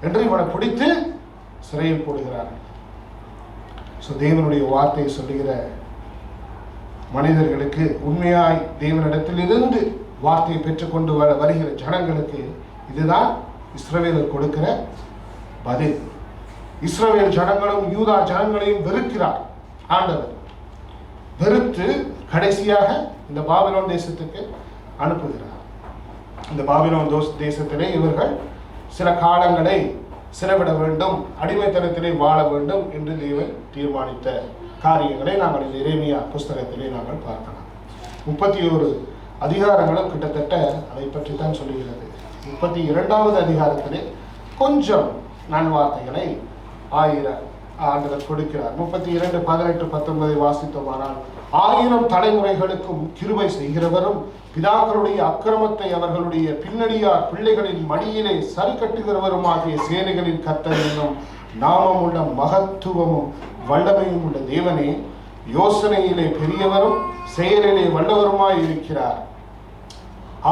என்று இவனை பிடித்து சிறையில் போடுகிறார்கள். தேவனுடைய வார்த்தையை சொல்லுகிற மனிதர்களுக்கு, உண்மையாய் தேவனிடத்திலிருந்து வார்த்தையை பெற்றுக்கொண்டு வருகிற ஜனங்களுக்கு இதுதான் இஸ்ரவேலர் கொடுக்கிற பதில். இஸ்ரவேல் ஜனங்களும் யூதா ஜனங்களையும் வெறுக்கிறார் ஆண்டவர். வெறுத்து கடைசியாக இந்த பாபிலோன் தேசத்துக்கு அனுப்புகிறார். இந்த பாபிலோன் தேசத்திலே இவர்கள் சில காலங்களை செலவிட வேண்டும், அடிமைத்தனத்திலே வாழ வேண்டும் என்று தேவன் தீர்மானித்த காரியங்களை நாங்கள் இந்த எரேமியா புஸ்தகத்திலே நாங்கள் பார்க்கலாம். 31 அதிகாரங்களும் கிட்டத்தட்ட அதை பற்றி தான் சொல்லுகிறது. 32வது அதிகாரத்திலே கொஞ்சம் நல்வார்த்தைகளை ஆண்டவர் கொடுக்கிறார். 32, 18, 19 வாசித்தோமானால், 1000 தலைமுறைகளுக்கும் கிருபை செய்கிறவரும் பிதாக்களுடைய அக்கிரமத்தை அவர்களுடைய பின்னடியார் பிள்ளைகளின் மடியிலே சரி கட்டுகிறவருமாகிய சேனைகளின் கர்த்தர் என்னும் நாமமுள்ள மகத்துவமும் வல்லமையும் உள்ள தேவனே, யோசனையிலே பெரியவரும் செயலிலே வல்லவருமாய் இருக்கிறார்.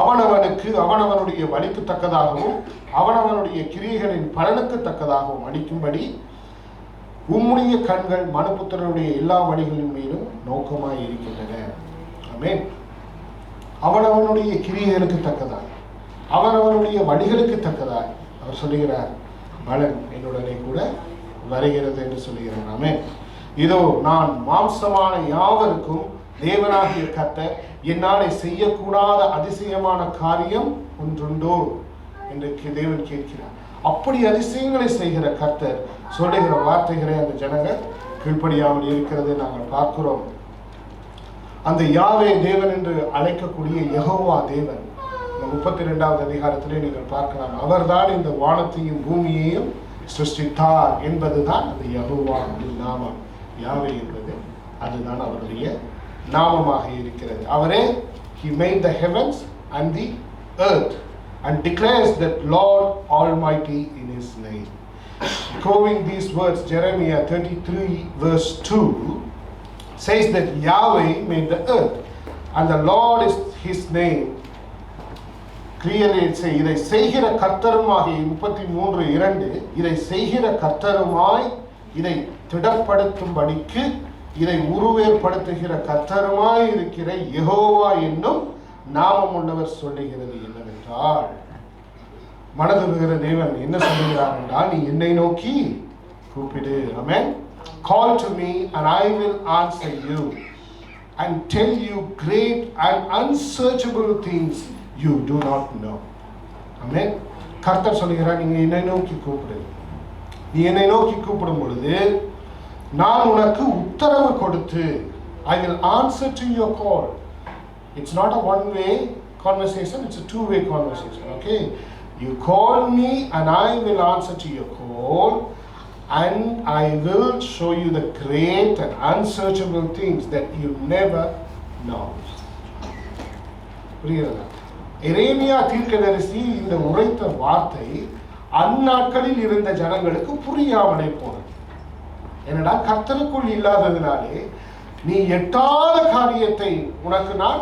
அவனவனுக்கு அவனவனுடைய வழிக்கு தக்கதாகவும் அவனவனுடைய கிரியைகளின் பலனுக்கு தக்கதாகவும் அளிக்கும்படி உம்முடைய கண்கள் மனுபுத்திரனுடைய எல்லா வழிகளின் மேலும் நோக்கமாய் இருக்கின்றன. ஆமென். அவனவனுடைய கிரியைகளுக்கு தக்கதாய், அவனவனுடைய வழிகளுக்கு தக்கதாய் அவர் சொல்லுகிறார், பலன் என்னுடனே கூட வருகிறது என்று சொல்லுகிறார். ஆமென். இதோ நான் மாம்சமான யாவருக்கும் தேவனாகிய கர்த்தர், என்னாலே செய்யக்கூடாத அதிசயமான காரியம் ஒன்றுண்டோ என்று தேவன் கேட்கிறார். அப்படி அதிசயங்களை செய்கிற கர்த்தர் சொல்லுகிற வார்த்தைகளை அந்த ஜனங்கள் கீழ்ப்படியாமல் இருக்கிறதை நாங்கள் பார்க்கிறோம். அந்த யாவே தேவன் என்று அழைக்கக்கூடிய யெகோவா தேவன் 32வது அதிகாரத்திலே நீங்கள் பார்க்கலாம். அவர்தான் இந்த வானத்தையும் பூமியையும் சிருஷ்டித்தார் என்பதுதான் அந்த யெகோவா நாமம். யாவே என்பது அதுதான் அவருடைய நாமமாக இருக்கிறது. அவரே he made the heavens and the earth and declares that Lord Almighty in his name. Quoting these words, Jeremiah 33 verse 2 says that Yahweh made the earth and the Lord is his name. Clearly it says, இதை செய்கிற கர்த்தருமாகிய 33:2 இதை செய்கிற கர்த்தருமாய் இதை திடப்படுத்தும்படிக்கு இதை உருவேற்படுத்துகிற கர்த்தருமாய் இருக்கிற யெகோவா என்னும் நாமம் உள்ளவர் சொல்லுகிறது என்னவென்றால், மனதுருகிற தேவன் என்ன சொல்லுகிறார் என்றால், நீ என்னை நோக்கி கூப்பிடு. ஆமென். Call to me and I will answer you and tell you great and unsearchable things you do not know. ஆமென். கர்த்தர் சொல்லுகிறார், நீங்க என்னை நோக்கி கூப்பிடு. நீ என்னை நோக்கி கூப்பிடும் பொழுது நான் உனக்கு உத்தரவு கொடுத்து, I will answer to your call. It's not a one-way conversation, it's a two-way conversation. Okay, you call me and I will answer to your call, and I will show you the great and unsearchable things that you never know. புரிகிறதா? எரேமியா தீர்க்கதரிசி இந்த உரைத்த வார்த்தை அந்நாட்களில் இருந்த ஜனங்களுக்கு புரியாமலே போனது. என்னடா, கர்த்தருக்குள் இல்லாததினாலே நீ எட்டாத காரியத்தை உனக்கு நான்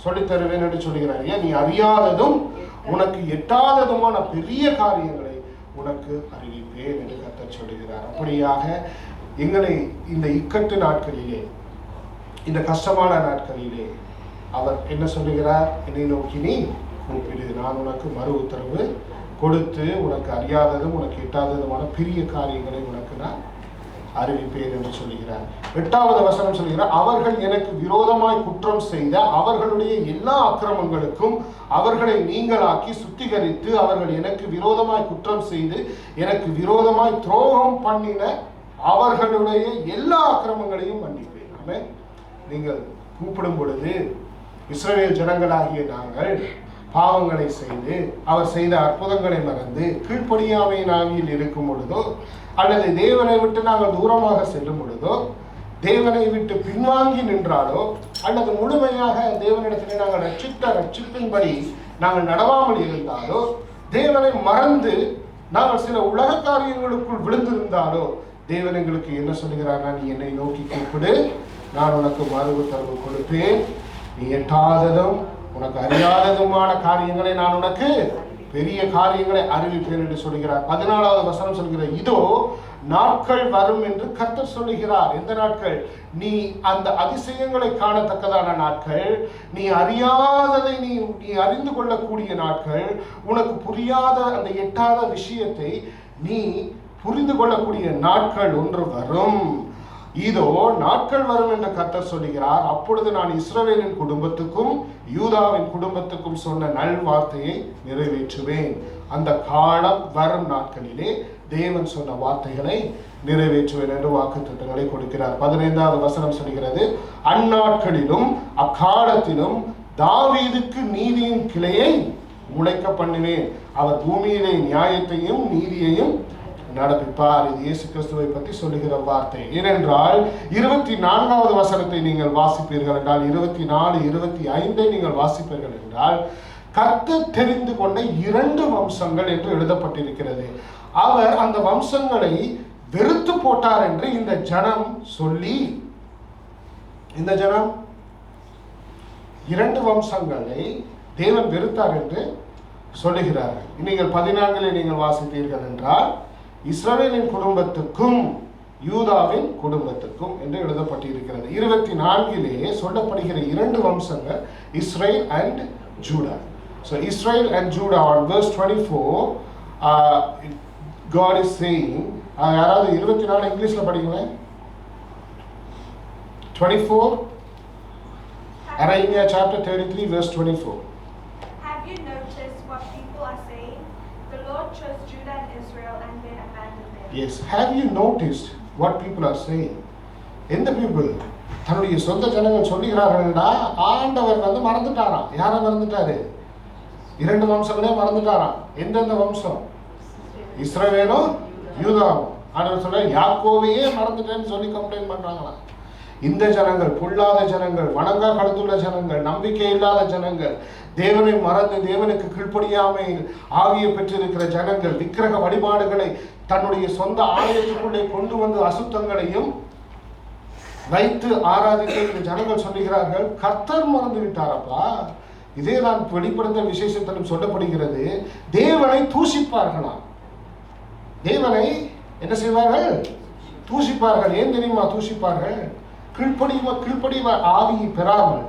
சொல்லித் தருவேன் என்று சொல்கிறார். ஏன்? நீ அறியாததும் உனக்கு எட்டாததுமான பெரிய காரியங்களை உனக்கு அறிவிப்பேன் என்று கர்த்தர் சொல்கிறார். அப்படியாக எங்களை இந்த இக்கட்டு நாட்களிலே, இந்த கஷ்டமான நாட்களிலே அவர் என்ன சொல்லுகிறார்? என்னை நோக்கி நீ கூப்பிடு, நான் உனக்கு மறு உத்தரவு கொடுத்து உனக்கு அறியாததும் உனக்கு எட்டாததுமான பெரிய காரியங்களை உனக்கு நான் அறிவிப்பேன் என்று சொல்லுகிறார். 8வது வசனம் சொல்லுகிறார், அவர்கள் எனக்கு விரோதமாய் குற்றம் செய்த அவர்களுடைய எல்லா அக்கிரமங்களுக்கும் அவர்களை நீங்களாக்கி சுத்திகரித்து, அவர்கள் எனக்கு விரோதமாய் குற்றம் செய்து எனக்கு விரோதமாய் துரோகம் பண்ணின அவர்களுடைய எல்லா அக்கிரமங்களையும் மன்னிப்பேன். ஆமென். நீங்கள் கூப்பிடும் பொழுது இஸ்ரவேல் ஜனங்களாகிய நாங்கள் பாவங்களை செய்து அவர் செய்த அற்புதங்களை மறந்து கீழ்ப்படியாமையின் ஆவியில் இருக்கும் பொழுதோ, அல்லது தேவனை விட்டு நாங்கள் தூரமாக செல்லும் பொழுதோ, தேவனை விட்டு பின்வாங்கி நின்றாலோ, அல்லது முழுமையாக தேவனிடத்திலே நாங்கள் ரட்சிப்பின்படி நாங்கள் நடவாமல் இருந்தாலோ, தேவனை மறந்து நாங்கள் சில உலக காரியங்களுக்குள் விழுந்திருந்தாலோ, தேவன் எங்களுக்கு என்ன சொல்லுகிறார்னா, நீ என்னை நோக்கி கூப்பிடு, நான் உனக்கு மறு உத்தரவு கொடுப்பேன், நீ எட்டாததும் உனக்கு அறியாததுமான காரியங்களை நான் உனக்கு பெரிய காரியங்களை அறிவிப்பேன் என்று சொல்கிறார். 14வது வசனம் சொல்கிறார், இதோ நாட்கள் வரும் என்று கர்த்தர் சொல்லுகிறார். எந்த நாட்கள்? நீ அந்த அதிசயங்களை காணத்தக்கதான நாட்கள், நீ அறியாததை நீ அறிந்து கொள்ளக்கூடிய நாட்கள், உனக்கு புரியாத அந்த எட்டாத விஷயத்தை நீ புரிந்து கொள்ளக்கூடிய நாட்கள் ஒன்று வரும். இதோ நாட்கள் வரும் என்று கர்த்தர் சொல்லுகிறார். அப்பொழுது நான் இஸ்ரவேலின் குடும்பத்துக்கும் யூதாவின் குடும்பத்துக்கும் சொன்ன நல்வார்த்தையை நிறைவேற்றுவேன். அந்த காலம் வரும் நாட்களிலே தேவன் சொன்ன வார்த்தைகளை நிறைவேற்றுவேன் என்று வாக்குத்தத்தங்களை கொடுக்கிறார். 15வது வசனம் சொல்கிறது, அந்நாட்களிலும் அக்காலத்திலும் தாவீதுக்கு நீதியின் கிளையை முளைக்க பண்ணினேன், அவர் பூமியிலே நியாயத்தையும் நீதியையும் நடப்பிப்பார். இது இயேசு கிறிஸ்துவை பற்றி சொல்லுகிற வார்த்தை. ஏனென்றால் 24வது வசனத்தை நீங்கள் வாசிப்பீர்கள் என்றால், 24, 25 நீங்கள் வாசிப்பீர்கள் என்றால், கர்த்தர் தெரிந்து கொண்ட 2 வம்சங்கள் என்று எழுதப்பட்டிருக்கிறது. அவர் அந்த வம்சங்களை வெறுத்து போட்டார் என்று இந்த ஜனம் சொல்லி, இந்த ஜனம் 2 வம்சங்களை தேவன் வெறுத்தார் என்று சொல்லுகிறார்கள். நீங்கள் 14 நீங்கள் வாசித்தீர்கள் என்றால், இஸ்ரவேலின் குடும்பத்துக்கும் யூதாவின் குடும்பத்துக்கும் என்று எழுதப்பட்டிருக்கிறது. 24 சொல்லப்படுகிற 2 வம்சங்கள் Israel and Judah. So Israel and Judah on verse 24, God is saying, யாராவது 24 இங்கிலீஷ்ல படிங்களேன். 24 Jeremiah chapter 33 verse 24. Have you noticed what people are saying? The Lord chose Judah and Israel and then abandoned them. Yes, have you noticed what people are saying? எந்த people தன்னுடைய சொந்த ஜனங்கள் சொல்லுகிறார்கள்டா, ஆண்டவர் மறந்துட்டாராம். யாரை மறந்துட்டாரு? 2 வம்சங்களே மறந்துட்டாராம். எந்தெந்த வம்சம்? இஸ்ரவேலும் யூதாவும். ஆண்டவர் சொல்ற யாக்கோவையே மறந்துட்டேன்னு சொல்லி கம்ப்ளைண்ட் பண்றாங்களாம். இந்த ஜனங்கள் பொல்லாத ஜனங்கள், வணங்கா கழுத்துள்ள ஜனங்கள், நம்பிக்கை இல்லாத ஜனங்கள், தேவனை மறந்து தேவனுக்கு கீழ்ப்படியாமை ஆவியை பெற்றிருக்கிற ஜனங்கள், விக்கிரக வழிபாடுகளை தன்னுடைய சொந்த ஆலயத்துக்குள்ளே கொண்டு வந்து அசுத்தங்களையும் வைத்து ஆராதிக்க இந்த ஜனங்கள் சொல்லுகிறார்கள், கர்த்தர் மறந்து விட்டாரப்பா. இதே தான் வெளிப்படுத்த விசேஷத்திலும் சொல்லப்படுகிறது. தேவனை தூஷிப்பார்களாம். தேவனை என்ன செய்வார்கள்? தூஷிப்பார்கள். ஏன் தெரியுமா தூஷிப்பார்கள்? கீழ்ப்படிவு ஆவி பெறாமல்.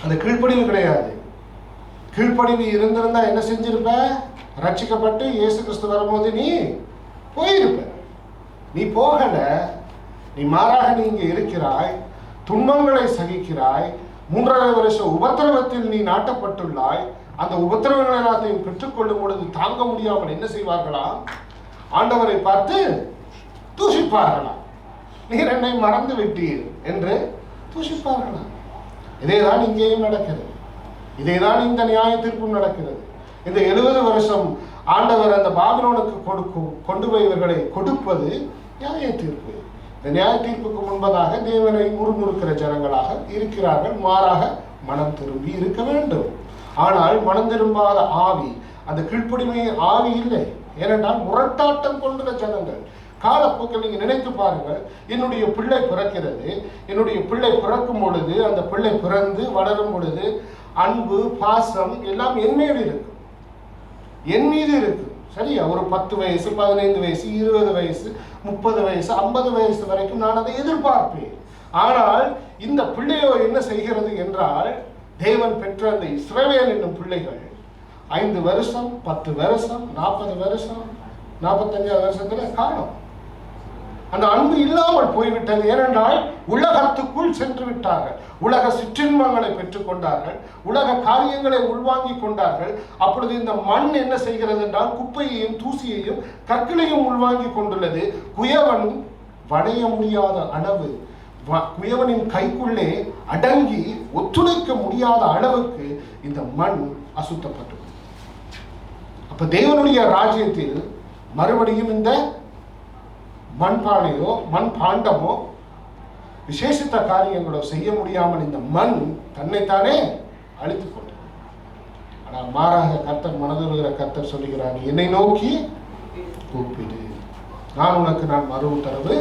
அந்த கீழ்ப்படிவு கிடையாது. கீழ்ப்படிவு இருந்திருந்தா என்ன செஞ்சிருப்ப? ரட்சிக்கப்பட்டு இயேசு கிறிஸ்து வரும்போது நீ போயிருப்ப. நீ போகல. நீ மாறாக நீ இங்கே இருக்கிறாய், துன்பங்களை சகிக்கிறாய், 3.5 வருஷ உபத்திரவத்தில் நீ நாட்டப்பட்டுள்ளாய். அந்த உபத்திரவங்கள் எல்லாத்தையும் பெற்றுக்கொள்ளும் பொழுது தாங்க முடியாமல் என்ன செய்வார்களாம்? ஆண்டவரை பார்த்து தூஷிப்பார்களாம். நீர் என்னை மறந்து விட்டீர் என்று தூஷிப்பார்களாம். இதேதான் இங்கேயும் நடக்கிறது. இதேதான் இந்த நியாய தீர்ப்பும் நடக்கிறது. இந்த 70 வருஷம் ஆண்டவர் அந்த பாபிலோனுக்கு கொண்டு போய் இவர்களை கொடுப்பது நியாய தீர்ப்பு. இந்த நியாய தீர்ப்புக்கு முன்பதாக தேவனை முறுமுறுக்கிற ஜனங்களாக இருக்கிறார்கள். மாறாக மனம் திரும்பி இருக்க வேண்டும். ஆனால் மனம் திரும்பாத ஆவி, அந்த கீழ்ப்படிமையின் ஆவி இல்லை. ஏனென்றால் முரட்டாட்டம் கொண்டுள்ள ஜனங்கள். காலப்போக்கில் நீங்க நினைத்து பாருங்கள். என்னுடைய பிள்ளை பிறக்கிறது. என்னுடைய பிள்ளை பிறக்கும் பொழுது, அந்த பிள்ளை பிறந்து வளரும் பொழுது அன்பு, பாசம் எல்லாம் என் மீது இருக்கும். என் மீது இருக்கு. சரியா? ஒரு 10 வயசு, 15 வயசு, 20 வயசு, 30 வயசு, 50 வயசு வரைக்கும் நான் அதை எதிர்பார்ப்பேன். ஆனால் இந்த பிள்ளையோ என்ன செய்கிறது என்றால், தேவன் பெற்ற அந்த இஸ்ரவேல் என்னும் பிள்ளைகள் 5 வருஷம் 10 வருஷம் 40 வருஷம் 45 வருஷத்துல காணோம். அந்த அன்பு இல்லாமல் போய்விட்டது. ஏனென்றால் உலகத்துக்குள் சென்று விட்டார்கள், உலக சிற்றின்பங்களை பெற்றுக் கொண்டார்கள், உலக காரியங்களை உள்வாங்கிக் கொண்டார்கள். அப்பொழுது இந்த மண் என்ன செய்கிறது என்றால், குப்பையையும் தூசியையும் கற்களையும் உள்வாங்கி கொண்டுள்ளது. குயவன் வணைய முடியாத அளவு, குயவனின் கைக்குள்ளே அடங்கி ஒத்துழைக்க முடியாத அளவுக்கு இந்த மண் அசுத்தப்பட்டது. அப்ப தேவனுடைய ராஜ்யத்தில் மறுபடியும் இந்த மண்பானையோ மண் பாண்டமோ விசேஷித்த காரியங்களோ செய்ய முடியாமல் இந்த மண் தன்னைத்தானே அழித்துக் கொண்டது. ஆனால் மாறாக கர்த்தர், மனதுருகிற கர்த்தர் சொல்லுகிறார், நீ என்னை நோக்கி கூப்பிடு, நான் உனக்கு மறு உத்தரவு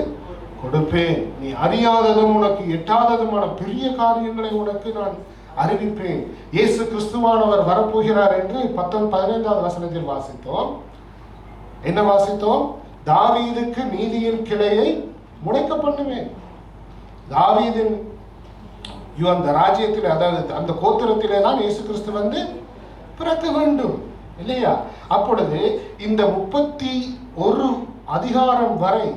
கொடுப்பேன். நீ அறியாததும் உனக்கு எட்டாததுமான பெரிய காரியங்களை உனக்கு நான் அறிவிப்பேன். இயேசு கிறிஸ்துவானவர் வரப்போகிறார் என்று 15வது வசனத்தில் வாசித்தோம். என்ன வாசித்தோம்? தாவீதுக்கு நீதியின் கிளையை முளைக்க பண்ணுவேன். தாவீதின் அந்த ராஜ்யத்தில், அதாவது அந்த கோத்திரத்திலே தான் இயேசு கிறிஸ்து வந்து பிறக்க வேண்டும் இல்லையா? அப்பொழுது இந்த 31 அதிகாரம் வரை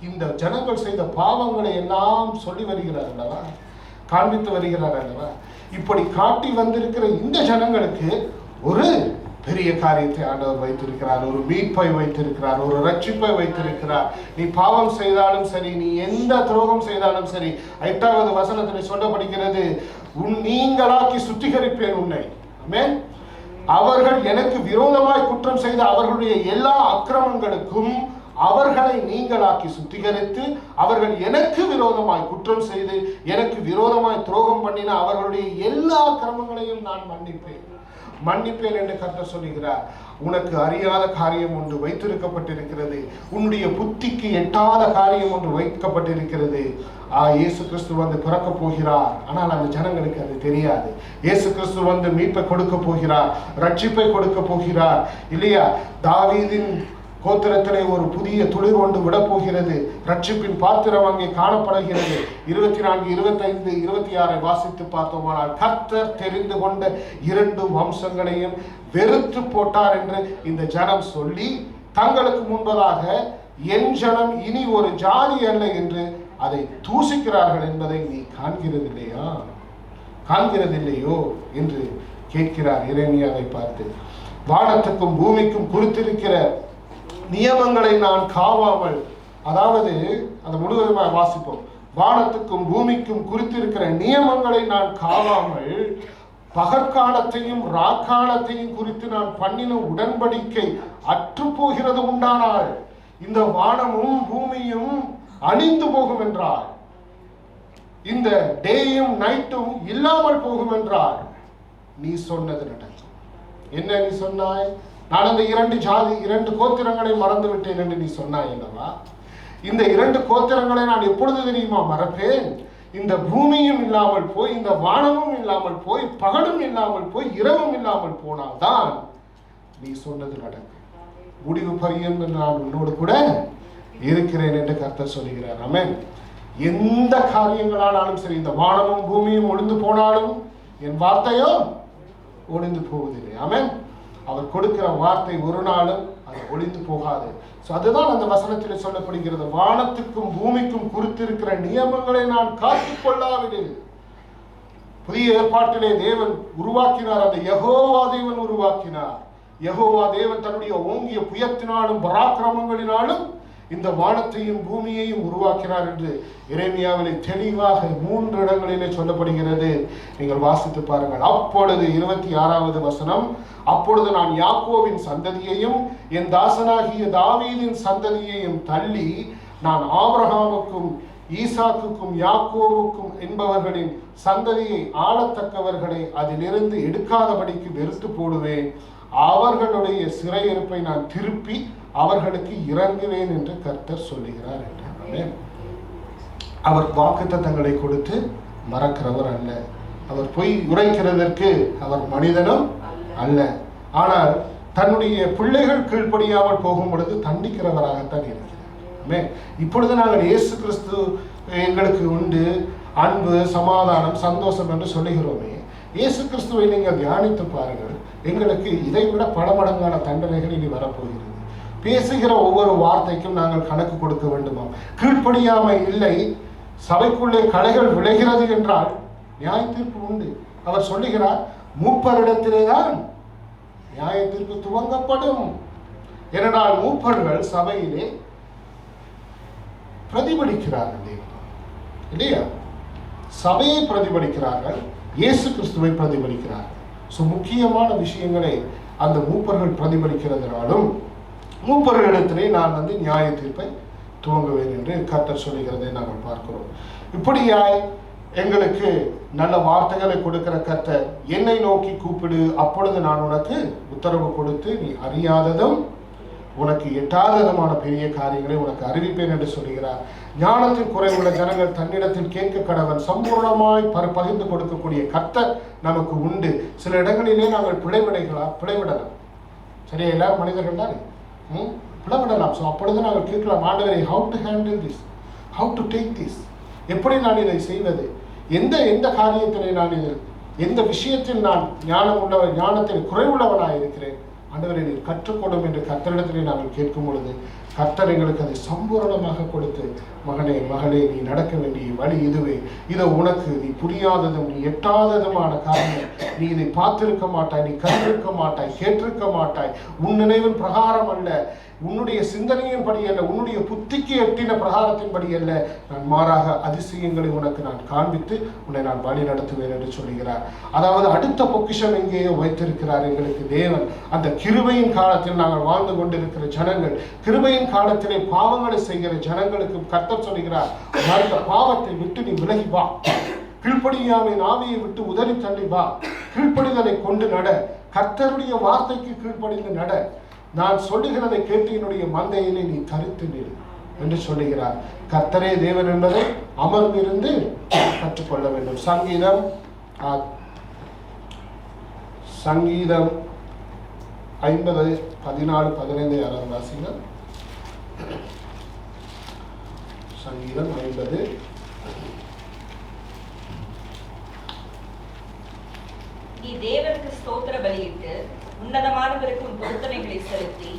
இந்த ஜனங்கள் செய்த பாவங்களை எல்லாம் சொல்லி வருகிறார் அல்லவா, காண்பித்து வருகிறார் அல்லவா? இப்படி காட்டி வந்திருக்கிற இந்த ஜனங்களுக்கு ஒரு பெரிய காரியத்தை ஆண்டவர் வைத்திருக்கிறார், ஒரு மீட்பை வைத்திருக்கிறார், ஒரு ரட்சிப்பை வைத்திருக்கிறார். நீ பாவம் செய்தாலும் சரி, நீ எந்த துரோகம் செய்தாலும் சரி, 8வது வசனத்தில் சொல்லப்படுகிறது, நீங்களாக்கி சுத்திகரிப்பேன் உன்னை. ஆமென். அவர்கள் எனக்கு விரோதமாய் குற்றம் செய்த அவர்களுடைய எல்லா அக்கிரமங்களுக்கும் அவர்களை நீங்களாக்கி சுத்திகரித்து, அவர்கள் எனக்கு விரோதமாய் குற்றம் செய்து எனக்கு விரோதமாய் துரோகம் பண்ணின அவர்களுடைய எல்லா அக்கிரமங்களையும் நான் மன்னிப்பேன் என்று கர்த்தர் சொல்லுகிறார். உனக்கு அறியாத காரியம் ஒன்று வைத்திருக்கப்பட்டிருக்கிறது, உன்னுடைய புத்திக்கு எட்டாத காரியம் ஒன்று வைக்கப்பட்டிருக்கிறது. இயேசு கிறிஸ்து வந்து பிறக்க போகிறார். ஆனால் அந்த ஜனங்களுக்கு அது தெரியாது. இயேசு கிறிஸ்து வந்து மீட்பை கொடுக்க போகிறார், ரட்சிப்பை கொடுக்க போகிறார் இல்லையா? தாவீதின் கோத்திரத்திலே ஒரு புதிய துளிர் ஒன்று விடப்போகிறது. ரட்சிப்பின் பாத்திரம் அங்கே காணப்படுகிறது. 24, 25, 26 வாசித்து பார்த்தோமானால், கர்த்தர் தெரிந்து கொண்ட 2 வம்சங்களையும் வெறுத்து போட்டார் என்று இந்த ஜனம் சொல்லி, தங்களுக்கு முன்பதாக என் ஜனம் இனி ஒரு ஜாதி அல்ல என்று அதை தூசிக்கிறார்கள் என்பதை நீ காண்கிறதில்லையோ என்று கேட்கிறார் எரேமியாவை பார்த்து. வானத்துக்கும் பூமிக்கும் குறித்திருக்கிற நியமங்களை நான் காவாமல், அதாவது அந்த முழுவதுமாக வாசிப்போம். வானத்துக்கும் பூமிக்கும் குறித்திருக்கிற நியமங்களை நான் காவாமல், பகற்காலத்தையும் ராக்காலத்தையும் குறித்து நான் பண்ணின உடன்படிக்கை அற்று போகிறது உண்டானால், இந்த வானமும் பூமியும் அழிந்து போகும் என்றார், இந்த டேயும் நைட்டும் இல்லாமல் போகும் என்றார், நீ சொன்னது நடக்கும். என்ன நீ சொன்னாய்? நான் அந்த 2 கோத்திரங்களை மறந்து விட்டேன் என்று நீ சொன்னாய் அல்லவா? இந்த 2 கோத்திரங்களை நான் எப்பொழுது தெரியுமா மறப்பேன்? இந்த பூமியும் இல்லாமல் போய், இந்த வானமும் இல்லாமல் போய், பகலும் இல்லாமல் போய், இரவும் இல்லாமல் போனால்தான் நீ சொன்னது நடக்கும். முடிவு பரியந்தம் நான் உன்னோடு கூட இருக்கிறேன் என்று கர்த்தர் சொல்லுகிறார். ஆமென். எந்த காரியங்களானாலும் சரி, இந்த வானமும் பூமியும் ஒளிந்து போனாலும் என் வார்த்தையோ ஒளிந்து போவதில்லை. ஆமென். அவர் கொடுக்கிற வார்த்தை ஒரு நாளும் அது ஒளிந்து போகாது. அதுதான் அந்த வசனத்தில் சொல்லப்படுகிறது. வானத்துக்கும் பூமிக்கும் குறித்திருக்கிற நியமங்களை நான் காத்துக் கொள்ளாவிடில். புதிய ஏற்பாட்டிலே தேவன் உருவாக்கினார், அந்த யெகோவா தேவன் உருவாக்கினார். யெகோவா தேவன் தன்னுடைய ஓங்கிய புயத்தினாலும் பராக்கிரமங்களினாலும் இந்த வானத்தையும் பூமியையும் உருவாக்கினார் என்று எரேமியாவிலே தெளிவாக 3 இடங்களிலே சொல்லப்படுகிறது. நீங்கள் வாசித்து பாருங்கள். அப்பொழுது 26வது வசனம், அப்பொழுது நான் யாக்கோபின் சந்ததியையும் என் தாசனாகிய தாவீதின் சந்ததியையும் தள்ளி, நான் ஆபிரகாமுக்கும் ஈசாக்குக்கும் யாக்கோவுக்கும் என்பவர்களின் சந்ததியை ஆளத்தக்கவர்களை அதிலிருந்து எடுக்காதபடிக்கு வெறுத்து போடுவேன். அவர்களுடைய சிறையிருப்பை நான் திருப்பி அவர்களுக்கு இறங்குவேன் என்று கர்த்தர் சொல்லுகிறார் என்று. அவர் வாக்குத்தத்தங்களை கொடுத்து மறக்கிறவர் அல்ல. அவர் பொய் உரைக்கிறதற்கு அவர் மனிதனும் அல்ல. ஆனால் தன்னுடைய பிள்ளைகள் கீழ்ப்படியாமல் போகும் பொழுது தண்டிக்கிறவராகத்தான் இருக்கிறார். இப்பொழுது நாங்கள் இயேசு கிறிஸ்து எங்களுக்கு உண்டு, அன்பு, சமாதானம், சந்தோஷம் என்று சொல்லுகிறோமே, இயேசு கிறிஸ்துவை நீங்கள் தியானித்து பாருங்கள். எங்களுக்கு இதைவிட பல மடங்கான தண்டனைகள் இனி வரப்போகிறது. பேசுகிற ஒவ்வொரு வார்த்தைக்கும் நாங்கள் கணக்கு கொடுக்க வேண்டுமாம். கீழ்ப்படியாமை இல்லை, சபைக்குள்ளே களைகள் விளைகிறது என்றால் நியாய தீர்ப்பு உண்டு. அவர் சொல்லுகிறார், மூப்பரிடத்திலேதான் நியாய தீர்ப்பு துவங்கப்படும். ஏனென்றால் மூப்பர்கள் சபையிலே பிரதிபலிக்கிறார்கள் இல்லையா? சபையை பிரதிபலிக்கிறார்கள், இயேசு கிறிஸ்துவை பிரதிபலிக்கிறார்கள். முக்கியமான விஷயங்களை அந்த மூப்பர்கள் பிரதிபலிக்கிறதுனாலும் மூப்பர்களிடத்திலே நான் நியாய தீர்ப்பை துவங்குவேன் என்று கர்த்தர் சொல்லுகிறதை நாங்கள் பார்க்கிறோம். இப்படியாய் எங்களுக்கு நல்ல வார்த்தைகளை கொடுக்கிற கர்த்தர், என்னை நோக்கி கூப்பிடு, அப்பொழுது நான் உனக்கு உத்தரவு கொடுத்து நீ அறியாததும் உனக்கு எட்டாததுமான பெரிய காரியங்களை உனக்கு அறிவிப்பேன் என்று சொல்கிறார். ஞானத்தின் குறைவுள்ள ஜனங்கள் தன்னிடத்தில் கேட்க கடவன், சம்பூர்ணமாய் பகிர்ந்து கொடுக்கக்கூடிய கர்த்தர் நமக்கு உண்டு. சில இடங்களிலே நாங்கள் பிழைவிடலாம். சரியா? எல்லாரும் மனிதர்கள் தானே, பிளவிடலாம். ஸோ அப்பொழுது நாங்கள் கேட்கலாம், ஆண்டவரே, how to handle this, how to take this, எப்படி நான் இதை செய்வது, எந்த காரியத்திலே நான் இதில், எந்த விஷயத்தில் நான் ஞானத்தில் குறைவுள்ளவனாக இருக்கிறேன், ஆண்டவரை நீர் கற்றுக்கொடும் என்று கர்த்தரிடத்திலே நாங்கள் கேட்கும் பொழுது கர்த்தர் எங்களுக்கு அதை சம்பூரணமாக கொடுத்து, மகனே மகளே, நீ நடக்க வேண்டிய வழி இதுவே, இதை உனக்கு நீ புரியாததும் நீ எட்டாததுமான காரியம், நீ இதை பார்த்திருக்க மாட்டாய், நீ கண்டிருக்க மாட்டாய், கேட்டிருக்க மாட்டாய், உன் நினைவின் பிரகாரம் அல்ல, உன்னுடைய சிந்தனையின் படி அல்ல, உன்னுடைய புத்திக்கு எட்டின பிரகாரத்தின் படி அல்ல, நான் மாறாக அதிசயங்களை உனக்கு நான் காண்பித்து உன்னை நான் வழி நடத்துவேன் என்று சொல்கிறார். அதாவது அடுத்த பொக்கிஷம் எங்கேயோ வைத்திருக்கிறார் எங்களுக்கு தேவன். அந்த கிருபையின் காலத்தில் நாங்கள் வாழ்ந்து கொண்டிருக்கிற ஜனங்கள், கிருபையின் காலத்திலே பாவங்களை செய்கிற ஜனங்களுக்கு கர்த்தர் சொல்கிறார், அந்த பாவத்தை விட்டு நீ விலகி வா, கீழ்ப்படியாமையின் ஆவியை விட்டு உதறி தள்ளி வா, கீழ்ப்படிதலை கொண்டு நட, கர்த்தருடைய வார்த்தைக்கு கீழ்ப்படிந்து நட, நான் சொல்லுகிறதை கேட்டு என்னுடைய மந்தையிலே நீ தரித்து நில் என்று சொல்லுகிறார். கர்த்தரே தேவன் என்பதை அமர்ந்திருந்து கற்றுக்கொள்ள வேண்டும். சங்கீதம் 50:14-15 யாராவது வாசிங்க. சங்கீதம் 50. நீ தேவனுக்கு ஸ்தோத்திர பலியிட்டு உன்னதமானவருக்கு உன் பொருத்தனைகளை செலுத்தி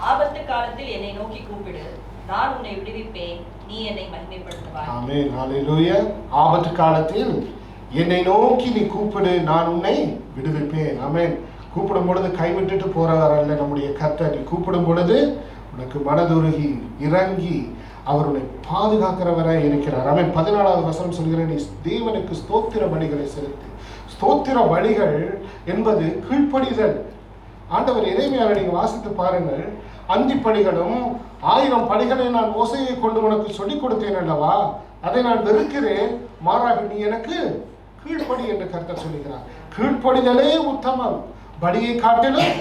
ஆபத்து காலத்தில் என்னை நோக்கி கூப்பிடு, நான் உன்னை விடுவிப்பேன், நீ என்னை மகிமைப்படுத்துவாய். ஆமென், ஹல்லேலூயா. ஆபத்து காலத்தில் என்னை நோக்கி நீ கூப்பிடு, நான் உன்னை விடுவிப்பேன். ஆமென். கூப்பிடும் பொழுது கைவிட்டுட்டு போறவர் அல்ல நம்முடைய கர்த்தர். நீ கூப்பிடும் பொழுது உனக்கு மனதுருகி இறங்கி அவர் உன்னை பாதுகாக்கிறவராய் இருக்கிறார். ஆமென். 14வது வசனம் சொல்கிறேன், நீ தேவனுக்கு ஸ்தோத்திர பலிகளை செலுத்து. ஸ்தோத்திர பலிகள் என்பது கீழ்ப்படிதல். ஆண்டவர் எரேமியாவை நீங்க வாசித்து பாருங்கள், அந்தி பலிகளும் 1000 பலிகளை நான் மோசையை கொண்டு உனக்கு சொல்லிக் கொடுத்தேன் அல்லவா, அதை நான் வெறுக்கிறேன், மாறாக நீ எனக்கு கீழ்ப்படி என்று கர்த்தர் சொல்லுகிறார். கீழ்ப்படிதலே உத்தமம், பலியை காட்டிலும்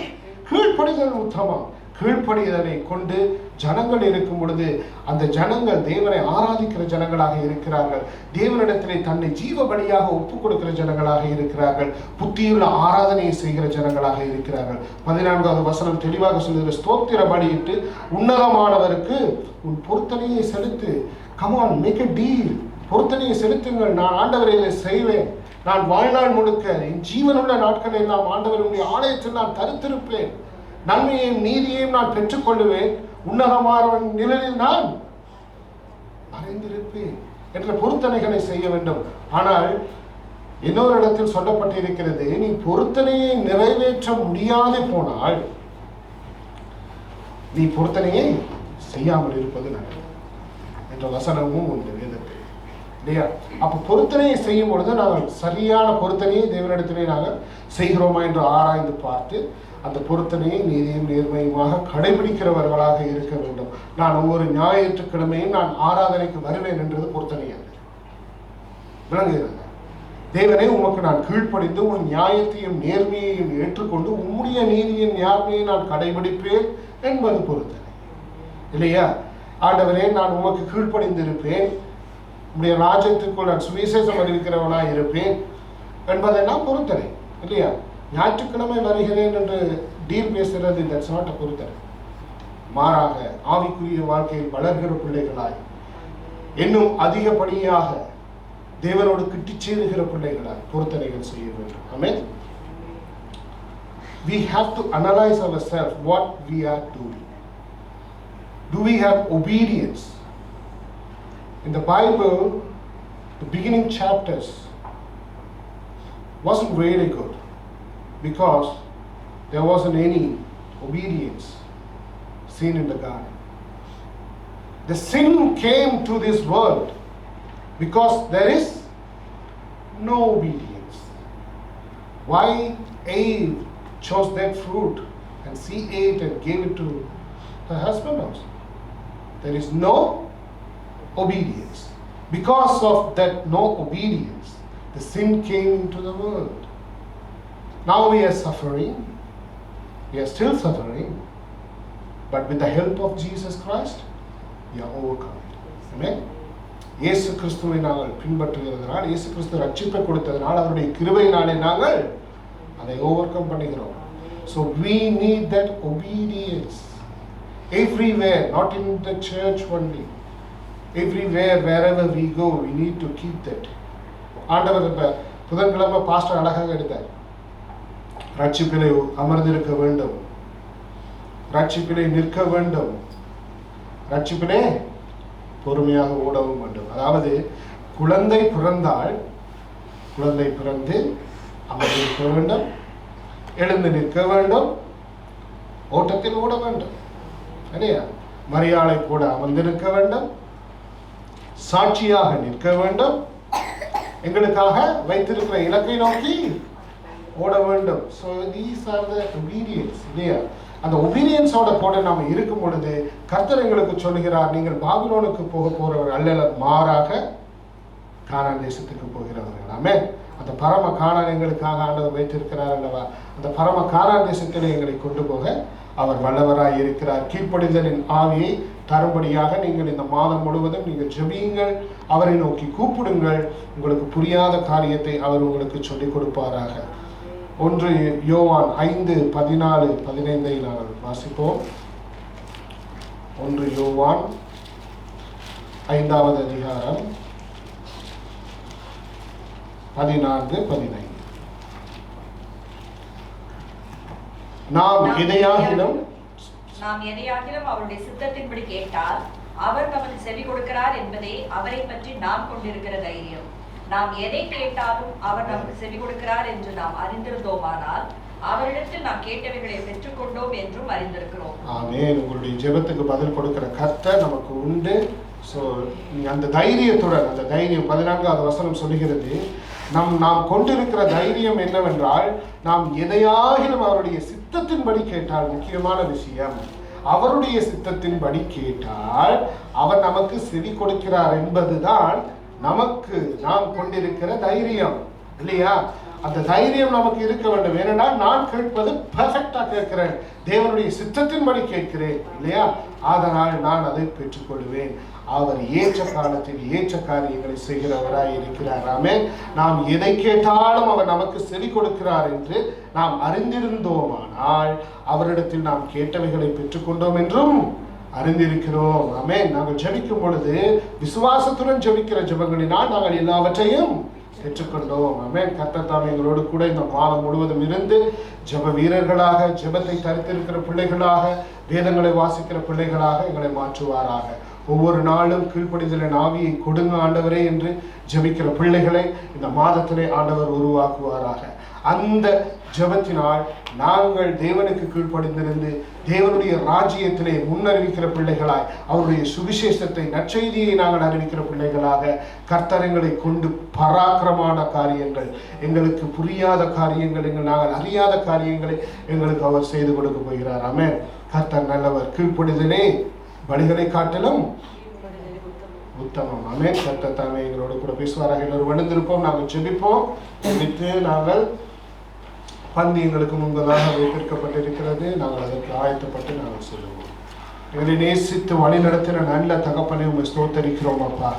கீழ்ப்படிதல் உத்தமம். கீழ்ப்படிதலை கொண்டு ஜனங்கள் இருக்கும் பொழுது அந்த ஜனங்கள் தேவனை ஆராதிக்கிற ஜனங்களாக இருக்கிறார்கள், தேவனிடத்திலே தன்னை ஜீவ பலியாக ஒப்புக் கொடுக்கிற ஜனங்களாக இருக்கிறார்கள், புத்தியுள்ள ஆராதனையை செய்கிற ஜனங்களாக இருக்கிறார்கள். 14வது வசனம் தெளிவாக சொல்லுகிற, ஸ்தோத்திர பலியிட்டு உன்னதமானவருக்கு உன் பொருத்தனையை செலுத்து. Come on, make a deal. பொருத்தனையை செலுத்துங்கள், நான் ஆண்டவரை இதை செய்வேன், நான் வாழ்நாள் முழுக்க என் ஜீவனுள்ள நாட்களை எல்லாம் ஆண்டவருடைய ஆலயத்தில் நான் தரித்திருப்பேன், நன்மையையும் நீதியையும் நான் பெற்றுக்கொள்ளுவேன், உன்னதமான நிலையில் நான் மறைந்திருப்பேன் என்ற பொருத்தனைகளை செய்ய வேண்டும். ஆனால் இன்னொரு இடத்தில் சொல்லப்பட்டிருக்கிறது, நீ பொருத்தனையை நிறைவேற்ற முடியாது போனால் நீ பொருத்தனையை செய்யாமல் இருப்பது நல்லது என்ற வசனமும் உண்டு வேதத்தில், இல்லையா? அப்ப பொருத்தனையை செய்யும் பொழுது நாங்கள் சரியான பொருத்தனையை தேவனிடத்திலே நாங்கள் செய்கிறோமா என்று ஆராய்ந்து பார்த்து அந்த பொருத்தனையை நீதியும் நேர்மையுமாக கடைபிடிக்கிறவர்களாக இருக்க வேண்டும். நான் ஒவ்வொரு ஞாயிற்றுக்கிழமையும் நான் ஆராதனைக்கு வருவேன் என்றது பொருத்தனை அல்ல. விளங்குகிறது? தேவனே, உமக்கு நான் கீழ்ப்படிந்து உன் நியாயத்தையும் நேர்மையையும் ஏற்றுக்கொண்டு உம்முடைய நீதியின் நேர்மையை நான் கடைபிடிப்பேன் என்பது பொருத்தனை, இல்லையா? ஆண்டவரே, நான் உமக்கு கீழ்ப்படிந்திருப்பேன், உடைய ராஜ்யத்திற்குள் நான் சுவிசேஷம் அறிவிக்கிறவனாக இருப்பேன் என்பதெல்லாம் பொருத்தனை, இல்லையா? ஞாயிற்றுக்கிழமை வருகிறேன் என்று டீல் பேசுகிறது, தட்ஸ் நாட் அ பொருத்தனை. மாறாக ஆவிக்குரிய வாழ்க்கையில் வளர்கிற பிள்ளைகளாய் இன்னும் அதிகப்படியாக தேவனோடு கிட்டி சேருகிற பிள்ளைகளாய் பொருத்தனைகள் செய்ய வேண்டும். ஆமென். We have to analyze ourselves what we are doing. Do we have obedience? In the Bible, the beginning chapters wasn't really good because there wasn't any obedience seen in the garden. The sin came to this world because there is no obedience. Why Eve chose that fruit and she ate and gave it to her husband also? There is no obedience. Because of that no obedience, the sin came into the world. Now we are suffering. We are still suffering. But with the help of Jesus Christ, we are overcoming. Amen. இயேசு கிறிஸ்துவை நாங்கள் பின்பற்றுகிறதுனால், இயேசு கிறிஸ்து ரட்சிப்பை கொடுத்ததனால், அவருடைய கிருபையினாலே நாங்கள் அதை overcome பண்ணுகிறோம். So we need that obedience everywhere, not in the church only. Everywhere, wherever we go, we need to keep that. ஆண்டவர் இப்ப புதன்கிழமை பாஸ்டர் அழகாக எடுத்தார். ரட்சிப்பிலே அமர்ந்திருக்க வேண்டும், ரட்சிப்பிலே நிற்க வேண்டும், ரட்சிப்பிலே பொறுமையாக ஓடவும் வேண்டும். அதாவது குழந்தை பிறந்தால் குழந்தை பிறந்து அமர்ந்திருக்க வேண்டும், எழுந்து நிற்க வேண்டும், ஓட்டத்தில் ஓட வேண்டும். இல்லையா? மரியாதை கூட அமர்ந்திருக்க வேண்டும், சாட்சியாக நிற்க வேண்டும், எங்களுக்காக வைத்திருக்கிற இலக்கை நோக்கி ஓட வேண்டும். So these are the obedience. இல்லையா? அந்த ஒபீடியன்ஸோட கூட நாம் இருக்கும் பொழுது கர்த்தர் எங்களுக்கு சொல்லுகிறார், நீங்கள் பாபிலோனுக்கு போக போறவர்கள் அல்ல, மாறாக கானான் தேசத்துக்கு போகிறவர்கள். ஆமென். அந்த பரம கானான் எங்களுக்காக ஆண்டவர் வைத்திருக்கிறார் அல்லவா? அந்த பரம கானான் தேசத்தில் எங்களை கொண்டு போக அவர் வல்லவராய் இருக்கிறார். கீழ்ப்படிதலின் ஆவியை தரும்படியாக நீங்கள் இந்த மாதம் முழுவதும் நீங்கள் ஜெபியுங்கள், அவரை நோக்கி கூப்பிடுங்கள். உங்களுக்கு புரியாத காரியத்தை அவர் உங்களுக்கு சொல்லிக் கொடுப்பாராக. 1 யோவான் 5:14-15 நாங்கள் வாசிப்போம். 1 யோவான் 5வது அதிகாரம் 14-15. நாம் எதையாகிலும் அவருடைய சித்தத்தின்படி கேட்டால் அவர் நமக்கு செவி கொடுக்கிறார் என்பதே அவரை பற்றி நாம் கொண்டிருக்கிற தைரியம். நாம் எதை கேட்டாலும் அவர் நமக்கு செவி கொடுக்கிறார் என்று நாம் அறிந்திருந்தோமானால் அவரிடத்தில் நாம் கேட்டவைகளை பெற்றுக்கொண்டோம் என்றும் அறிந்திருக்கிறோம். ஆமென். உங்களுடைய ஜெபத்துக்கு பதில் கொடுக்கிற கர்த்தர் நமக்கு உண்டு. ஸோ அந்த தைரியத்துடன், அந்த தைரியம் 14வது வசனம் சொல்லுகிறது, நாம் கொண்டிருக்கிற தைரியம் என்னவென்றால், நாம் எதையாகிலும் அவருடைய சித்தத்தின்படி கேட்டால், முக்கியமான விஷயம், அவருடைய சித்தத்தின்படி கேட்டால் அவர் நமக்கு செவி கொடுக்கிறார் என்பதுதான் நமக்கு நாம் கொண்டிருக்கிற தைரியம். இல்லையா? அந்த தைரியம் நமக்கு இருக்க வேண்டும். ஏனென்றால் நான் கேட்பது பெர்ஃபெக்டா கேட்கிறேன், தேவனுடைய சித்தத்தின்படி கேட்கிறேன். இல்லையா? அதனால் நான் அதை பெற்றுக்கொள்வேன். அவர் ஏற்ற காலத்தில் ஏற்ற காரியங்களை செய்கிறவராய் இருக்கிறார். ஆமென். நாம் எதை கேட்டாலும் அவர் நமக்கு செவி கொடுக்கிறார் என்று நாம் அறிந்திருந்தோமானால் அவரிடத்தில் நாம் கேட்டவைகளை பெற்றுக்கொண்டோம் என்றும் அறிந்திருக்கிறோம். ஆமென். நாங்கள் ஜெபிக்கும் பொழுது விசுவாசத்துடன் ஜெபிக்கிற ஜெபங்களினால் நாங்கள் எல்லாவற்றையும் பெற்றுக்கொண்டோம். ஆமென். கர்த்தர் தாமே எங்களோடு கூட இந்த மாதம் முழுவதும் இருந்து ஜெப வீரர்களாக, ஜெபத்தை தரித்திருக்கிற பிள்ளைகளாக, வேதங்களை வாசிக்கிற பிள்ளைகளாக எங்களை மாற்றுவாராக. ஒவ்வொரு நாளும் கீழ்ப்படிதலின் ஆவியை கொடுங்க ஆண்டவரே என்று ஜெபிக்கிற பிள்ளைகளை இந்த மாதத்திலே ஆண்டவர் உருவாக்குவாராக. அந்த ஜெபத்தினால் நாங்கள் தேவனுக்கு கீழ்ப்படிந்திருந்து தேவனுடைய ராஜ்யத்திலே முன்னறிவிக்கிற பிள்ளைகளாய், அவருடைய சுவிசேஷத்தை, நற்செய்தியை நாங்கள் அறிவிக்கிற பிள்ளைகளாக, கர்த்தரங்களை கொண்டு பராக்கிரமான காரியங்கள், எங்களுக்கு புரியாத காரியங்கள், நாங்கள் அறியாத காரியங்களை எங்களுக்கு அவர் செய்து கொடுக்க போகிறார். ஆமென். கர்த்தர் நல்லவர். கீழ்ப்படிதலே பலிகளை காட்டிலும் உத்தமம். ஆமென். கர்த்தர் தாமே எங்களோடு கூட பேசுவாராக. எல்லோரும் வந்திருப்போம். நாங்கள் ஜெபிப்போம். ஜெபித்து நாங்கள் பந்தி எங்களுக்கு முன்பதாக வைத்திருக்கப்பட்டிருக்கிறது. நாங்கள் அதற்கு ஆயத்தப்பட்டு நாங்கள் சொல்லுவோம். எங்களை நேசித்து வழி நடத்தின நல்ல தகப்பனை உங்களை ஸ்தோத்தரிக்கிறோம் அப்பா.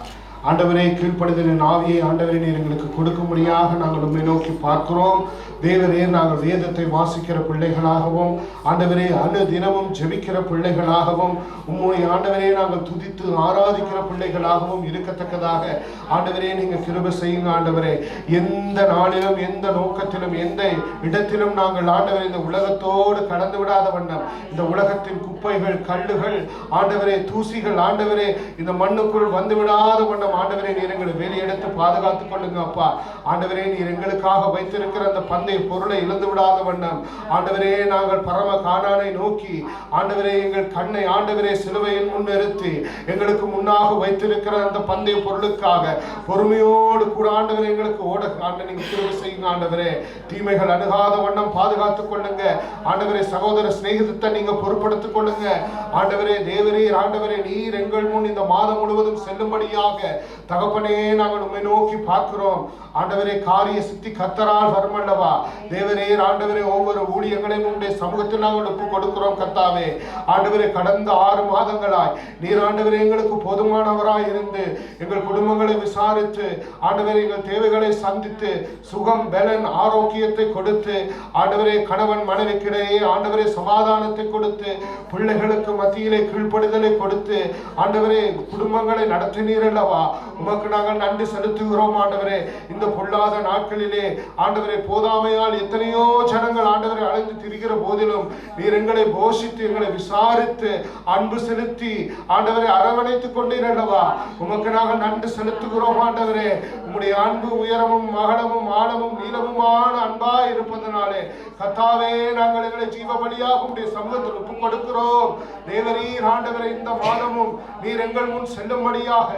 ஆண்டவரே கீழ்ப்படுதலின் ஆவியை ஆண்டவரே நீர் எங்களுக்கு கொடுக்கும்படியாக நாங்கள் உம்மை நோக்கி பார்க்கிறோம். தேவரே, நாங்கள் வேதத்தை வாசிக்கிற பிள்ளைகளாகவும் ஆண்டவரே தினமும் ஜெபிக்கிற பிள்ளைகளாகவும் உம்முடைய ஆண்டவரே நாங்கள் துதித்து ஆராதிக்கிற பிள்ளைகளாகவும் இருக்கத்தக்கதாக ஆண்டவரே நீங்க கிருபை செய்யுங்க. ஆண்டவரே, எந்த நாளிலும் எந்த நோக்கத்திலும் எந்த இடத்திலும் நாங்கள் ஆண்டவரே இந்த உலகத்தோடு கடந்து விடாத வண்ணம் இந்த உலகத்தின் குப்பைகள், கல்லுகள், ஆண்டவரே தூசிகள் ஆண்டவரே இந்த மண்ணுக்குள் வந்து விடாத வண்ணம் ஆண்டவரே நீர் எங்களை வெளியெடுத்து பாதுகாத்துக் கொள்ளுங்க. அப்பா ஆண்டவரே, நீர் எங்களுக்காக வைத்திருக்கிற அந்த பந்தய பொருளை இழந்து விடாத வண்ணம் ஆண்டவரே நாங்கள் பரம கானானை நோக்கி ஆண்டவரே எங்கள் கண்ணை ஆண்டவரே சிலுவையின் முன் நிறுத்தி எங்களுக்கு முன்னாக வைத்திருக்கிற அந்த பந்தய பொருளுக்காக பொறுமையோடு கூட ஆண்டவரே எங்களுக்கு ஓட நீங்க கிருபை செய்யுங்க. ஆண்டவரே, தீமைகள் அணுகாத வண்ணம் பாதுகாத்துக் கொள்ளுங்க. ஆண்டவரே, சகோதர சிநேகிதத்தை நீங்க பொறுப்படுத்திக் கொள்ளுங்க. ஆண்டவரே, தேவரீர் ஆண்டவரே நீர் எங்கள் முன் இந்த மாதம் முழுவதும் செல்லும்படியாக தகப்பனே நாங்கள் உம்மை நோக்கி பார்க்கிறோம். ஆண்டவரே, காரிய சித்தி கர்த்தரால் வருமல்லவா. தேவரீர் ஆண்டவரே ஒவ்வொரு ஊழியங்களையும் உம்முடைய சமூகத்தில் நாங்கள் ஒப்பு கொடுக்கிறோம். கர்த்தாவே ஆண்டவரே, கடந்த 6 மாதங்களாய் நீர் ஆண்டவரே எங்களுக்கு போதுமானவராய் இருந்து எங்கள் குடும்பங்களை விசாரித்து ஆண்டவரே எங்கள் தேவைகளை சந்தித்து சுகம், பலன், ஆரோக்கியத்தை கொடுத்து ஆண்டவரே கணவன் மனைவிக்கிடையே ஆண்டவரே சமாதானத்தை கொடுத்து பிள்ளைகளுக்கு மத்தியிலே கீழ்ப்படுதலை கொடுத்து ஆண்டவரே குடும்பங்களை நடத்தினீர் அல்லவா. உமக்கு நாங்கள் நன்றி செலுத்துகிறோம். ஆண்டவரே, இந்த பொல்லாத நாட்களிலே ஆண்டவரே போதாமையால் எத்தனையோ ஜனங்கள் ஆண்டவரை அழைத்து திரிகிற போதிலும் நீர் எங்களை போஷித்து எங்களை விசாரித்து அன்பு செலுத்தி ஆண்டவரை அரவணைத்துக் கொண்டீர் அல்லவா. உமக்கு நாங்கள் நன்றி செலுத்துகிறோம். ஆண்டவரே, உம்முடைய அன்பு உயரமும் அகலமும் ஆழமும் நீளமுமான அன்பாய் இருப்பதனாலே கர்த்தாவே நாங்கள் எங்களை ஜீவபலியாக உம்முடைய சமூகத்தில் ஒப்புக் கொடுக்கிறோம். தேவரீர் ஆண்டவரே இந்த மாதமும் நீர் எங்கள் முன் செல்லும்படியாக,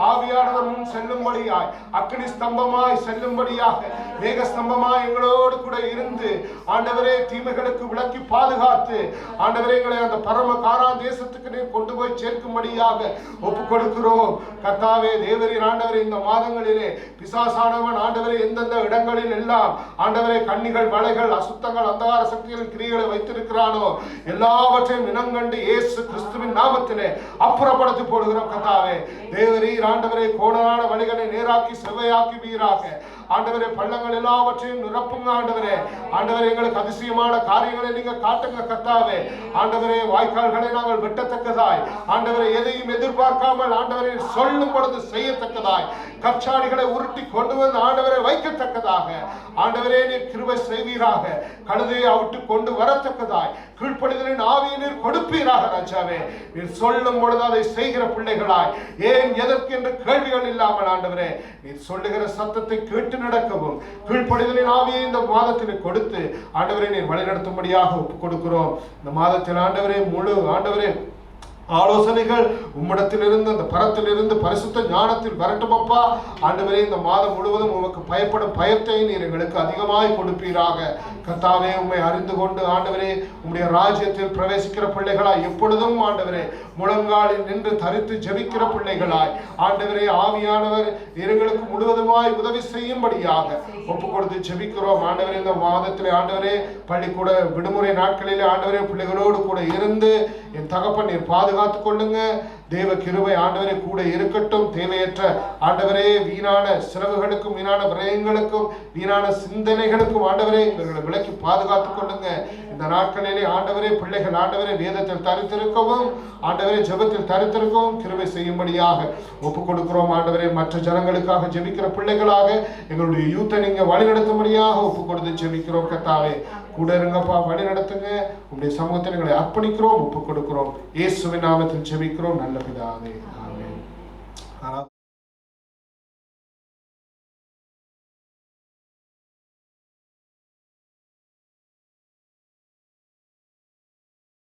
ஆவியானவர் முன் செல்லும்படியாய், அக்னி ஸ்தம்பமாய் செல்லும்படியாக, மேக ஸ்தம்பமாய் எங்களோடு கூட இருந்து ஆண்டவரே தீமைகளுக்கு விலக்கி பாதுகாத்து ஆண்டவரே எங்களை அந்த பரம கானான் தேசத்துக்கு நீர் கொண்டு போய் சேர்க்கும்படியாக ஒப்புக் கொடுக்கிறோம். கர்த்தாவே, தேவரீர் ஆண்டவரே இந்த மாதங்களிலே பிசாசானவன் ஆண்டவரே எந்தெந்த இடங்களில் எல்லாம் ஆண்டவரே கண்ணிகள், வலைகள், அசுத்தங்கள், அந்தகார சக்திகளின் கிரியைகளை வைத்திருக்கிறானோ எல்லாவற்றையும் இனங்கண்டு இயேசு கிறிஸ்துவின் நாமத்திலே அப்புறப்படுத்தி போடுகிறோம். கர்த்தாவே, தேவரீர் ஆண்டவரே கோணலான வழிகளை நேராக்கி செவ்வையாக்கி வீராக ஆண்டவரே பள்ளங்கள் எல்லாவற்றையும் நிரப்புங்க. ஆண்டவரே, ஆண்டவரே எங்களுக்கு அதிசயமான காரியங்களை நீங்க காட்டுங்க. கர்த்தாவே, ஆண்டவரே வாய்க்கால்களை நாங்கள் வெட்டத்தக்கதாய், ஆண்டவரே எதையும் எதிர்பார்க்காமல் ஆண்டவரே சொல்லும் பொழுது செய்யத்தக்கதாய், கற்சாடிகளை உருட்டி கொண்டு வந்து ஆண்டவரை வைக்கத்தக்கதாக ஆண்டவரே நீர் கிருபை செய்வீராக. கழுதையை அவிட்டு கொண்டு வரத்தக்கதாய் கீழ்ப்படிதலின் ஆவியை நீர் கொடுப்பீராக. ராஜாவே, நீர் சொல்லும் பொழுது அதை செய்கிற பிள்ளைகளாய், ஏன் எதற்கு என்று கேள்விகள் இல்லாமல் ஆண்டவரே நீர் சொல்லுகிற சத்தத்தை கேட்டு நடக்கவும் கீழ்ப்படிதலின் ஆவியை இந்த மாதத்தில் கொடுத்து ஆண்டவரை நீர் வழிநடத்தும்படியாக ஒப்புக் கொடுக்கிறோம். இந்த மாதத்தில் ஆண்டவரே முழு ஆண்டவரே ஆலோசனைகள் உம்மிடத்திலிருந்து அந்த பரத்திலிருந்து பரிசுத்த ஞானத்தில் வரட்டும் அப்பா. ஆண்டவரே, இந்த மாதம் முழுவதும் உமக்கு பயப்படும் பயத்தை நீர் எங்களுக்கு அதிகமாய் கொடுப்பீராக. கர்த்தாவே, உம்மை அறிந்து கொண்டு ஆண்டவரே உம்முடைய ராஜ்யத்தில் பிரவேசிக்கிற பிள்ளைகளாய் எப்பொழுதும் ஆண்டவரே முழங்காலில் நின்று தரித்து ஜெபிக்கிற பிள்ளைகளாய் ஆண்டவரே ஆவியானவர் எங்களுக்கு முழுவதுமாய் உதவி செய்யும்படியாக ஒப்புக் கொடுத்து ஜெபிக்கிறோம். ஆண்டவரே, இந்த மாதத்திலே ஆண்டவரே பள்ளிக்கூட விடுமுறை நாட்களிலே ஆண்டவரே பிள்ளைகளோடு கூட இருந்து என் தகப்பன் நீர் பாதுகாத்துக் கொள்ளுங்க. தேவ கிருபை ஆண்டவரே கூட இருக்கட்டும். தேவையற்ற ஆண்டவரே வீணான செலவுகளுக்கும் வீணான விரயங்களுக்கும் வீணான சிந்தனைகளுக்கும் ஆண்டவரே இவர்களை விலக்கி பாதுகாத்துக் கொள்ளுங்க. இந்த நாட்களிலே ஆண்டவரே பிள்ளைகள் ஆண்டவரே வேதத்தில் தரித்திருக்கவும் ஆண்டவரே ஜெபத்தில் தரித்திருக்கவும் கிருபை செய்யும்படியாக ஒப்புக் கொடுக்கிறோம். ஆண்டவரே, மற்ற ஜனங்களுக்காக ஜெபிக்கிற பிள்ளைகளாக எங்களுடைய யூத்தை நீங்க வழி நடத்தும்படியாக ஒப்புக் கொடுத்து ஜெபிக்கிறோம். கர்த்தாவே, கூட இருங்கப்பா, வழி நடத்துங்க. உங்களுடைய சமூகத்தில் எங்களை அர்ப்பணிக்கிறோம், ஒப்புக் கொடுக்கிறோம். இயேசுவின் நாமத்தில் ஜெபிக்கிறோம் நல்ல பிதாவே, ஆமென்.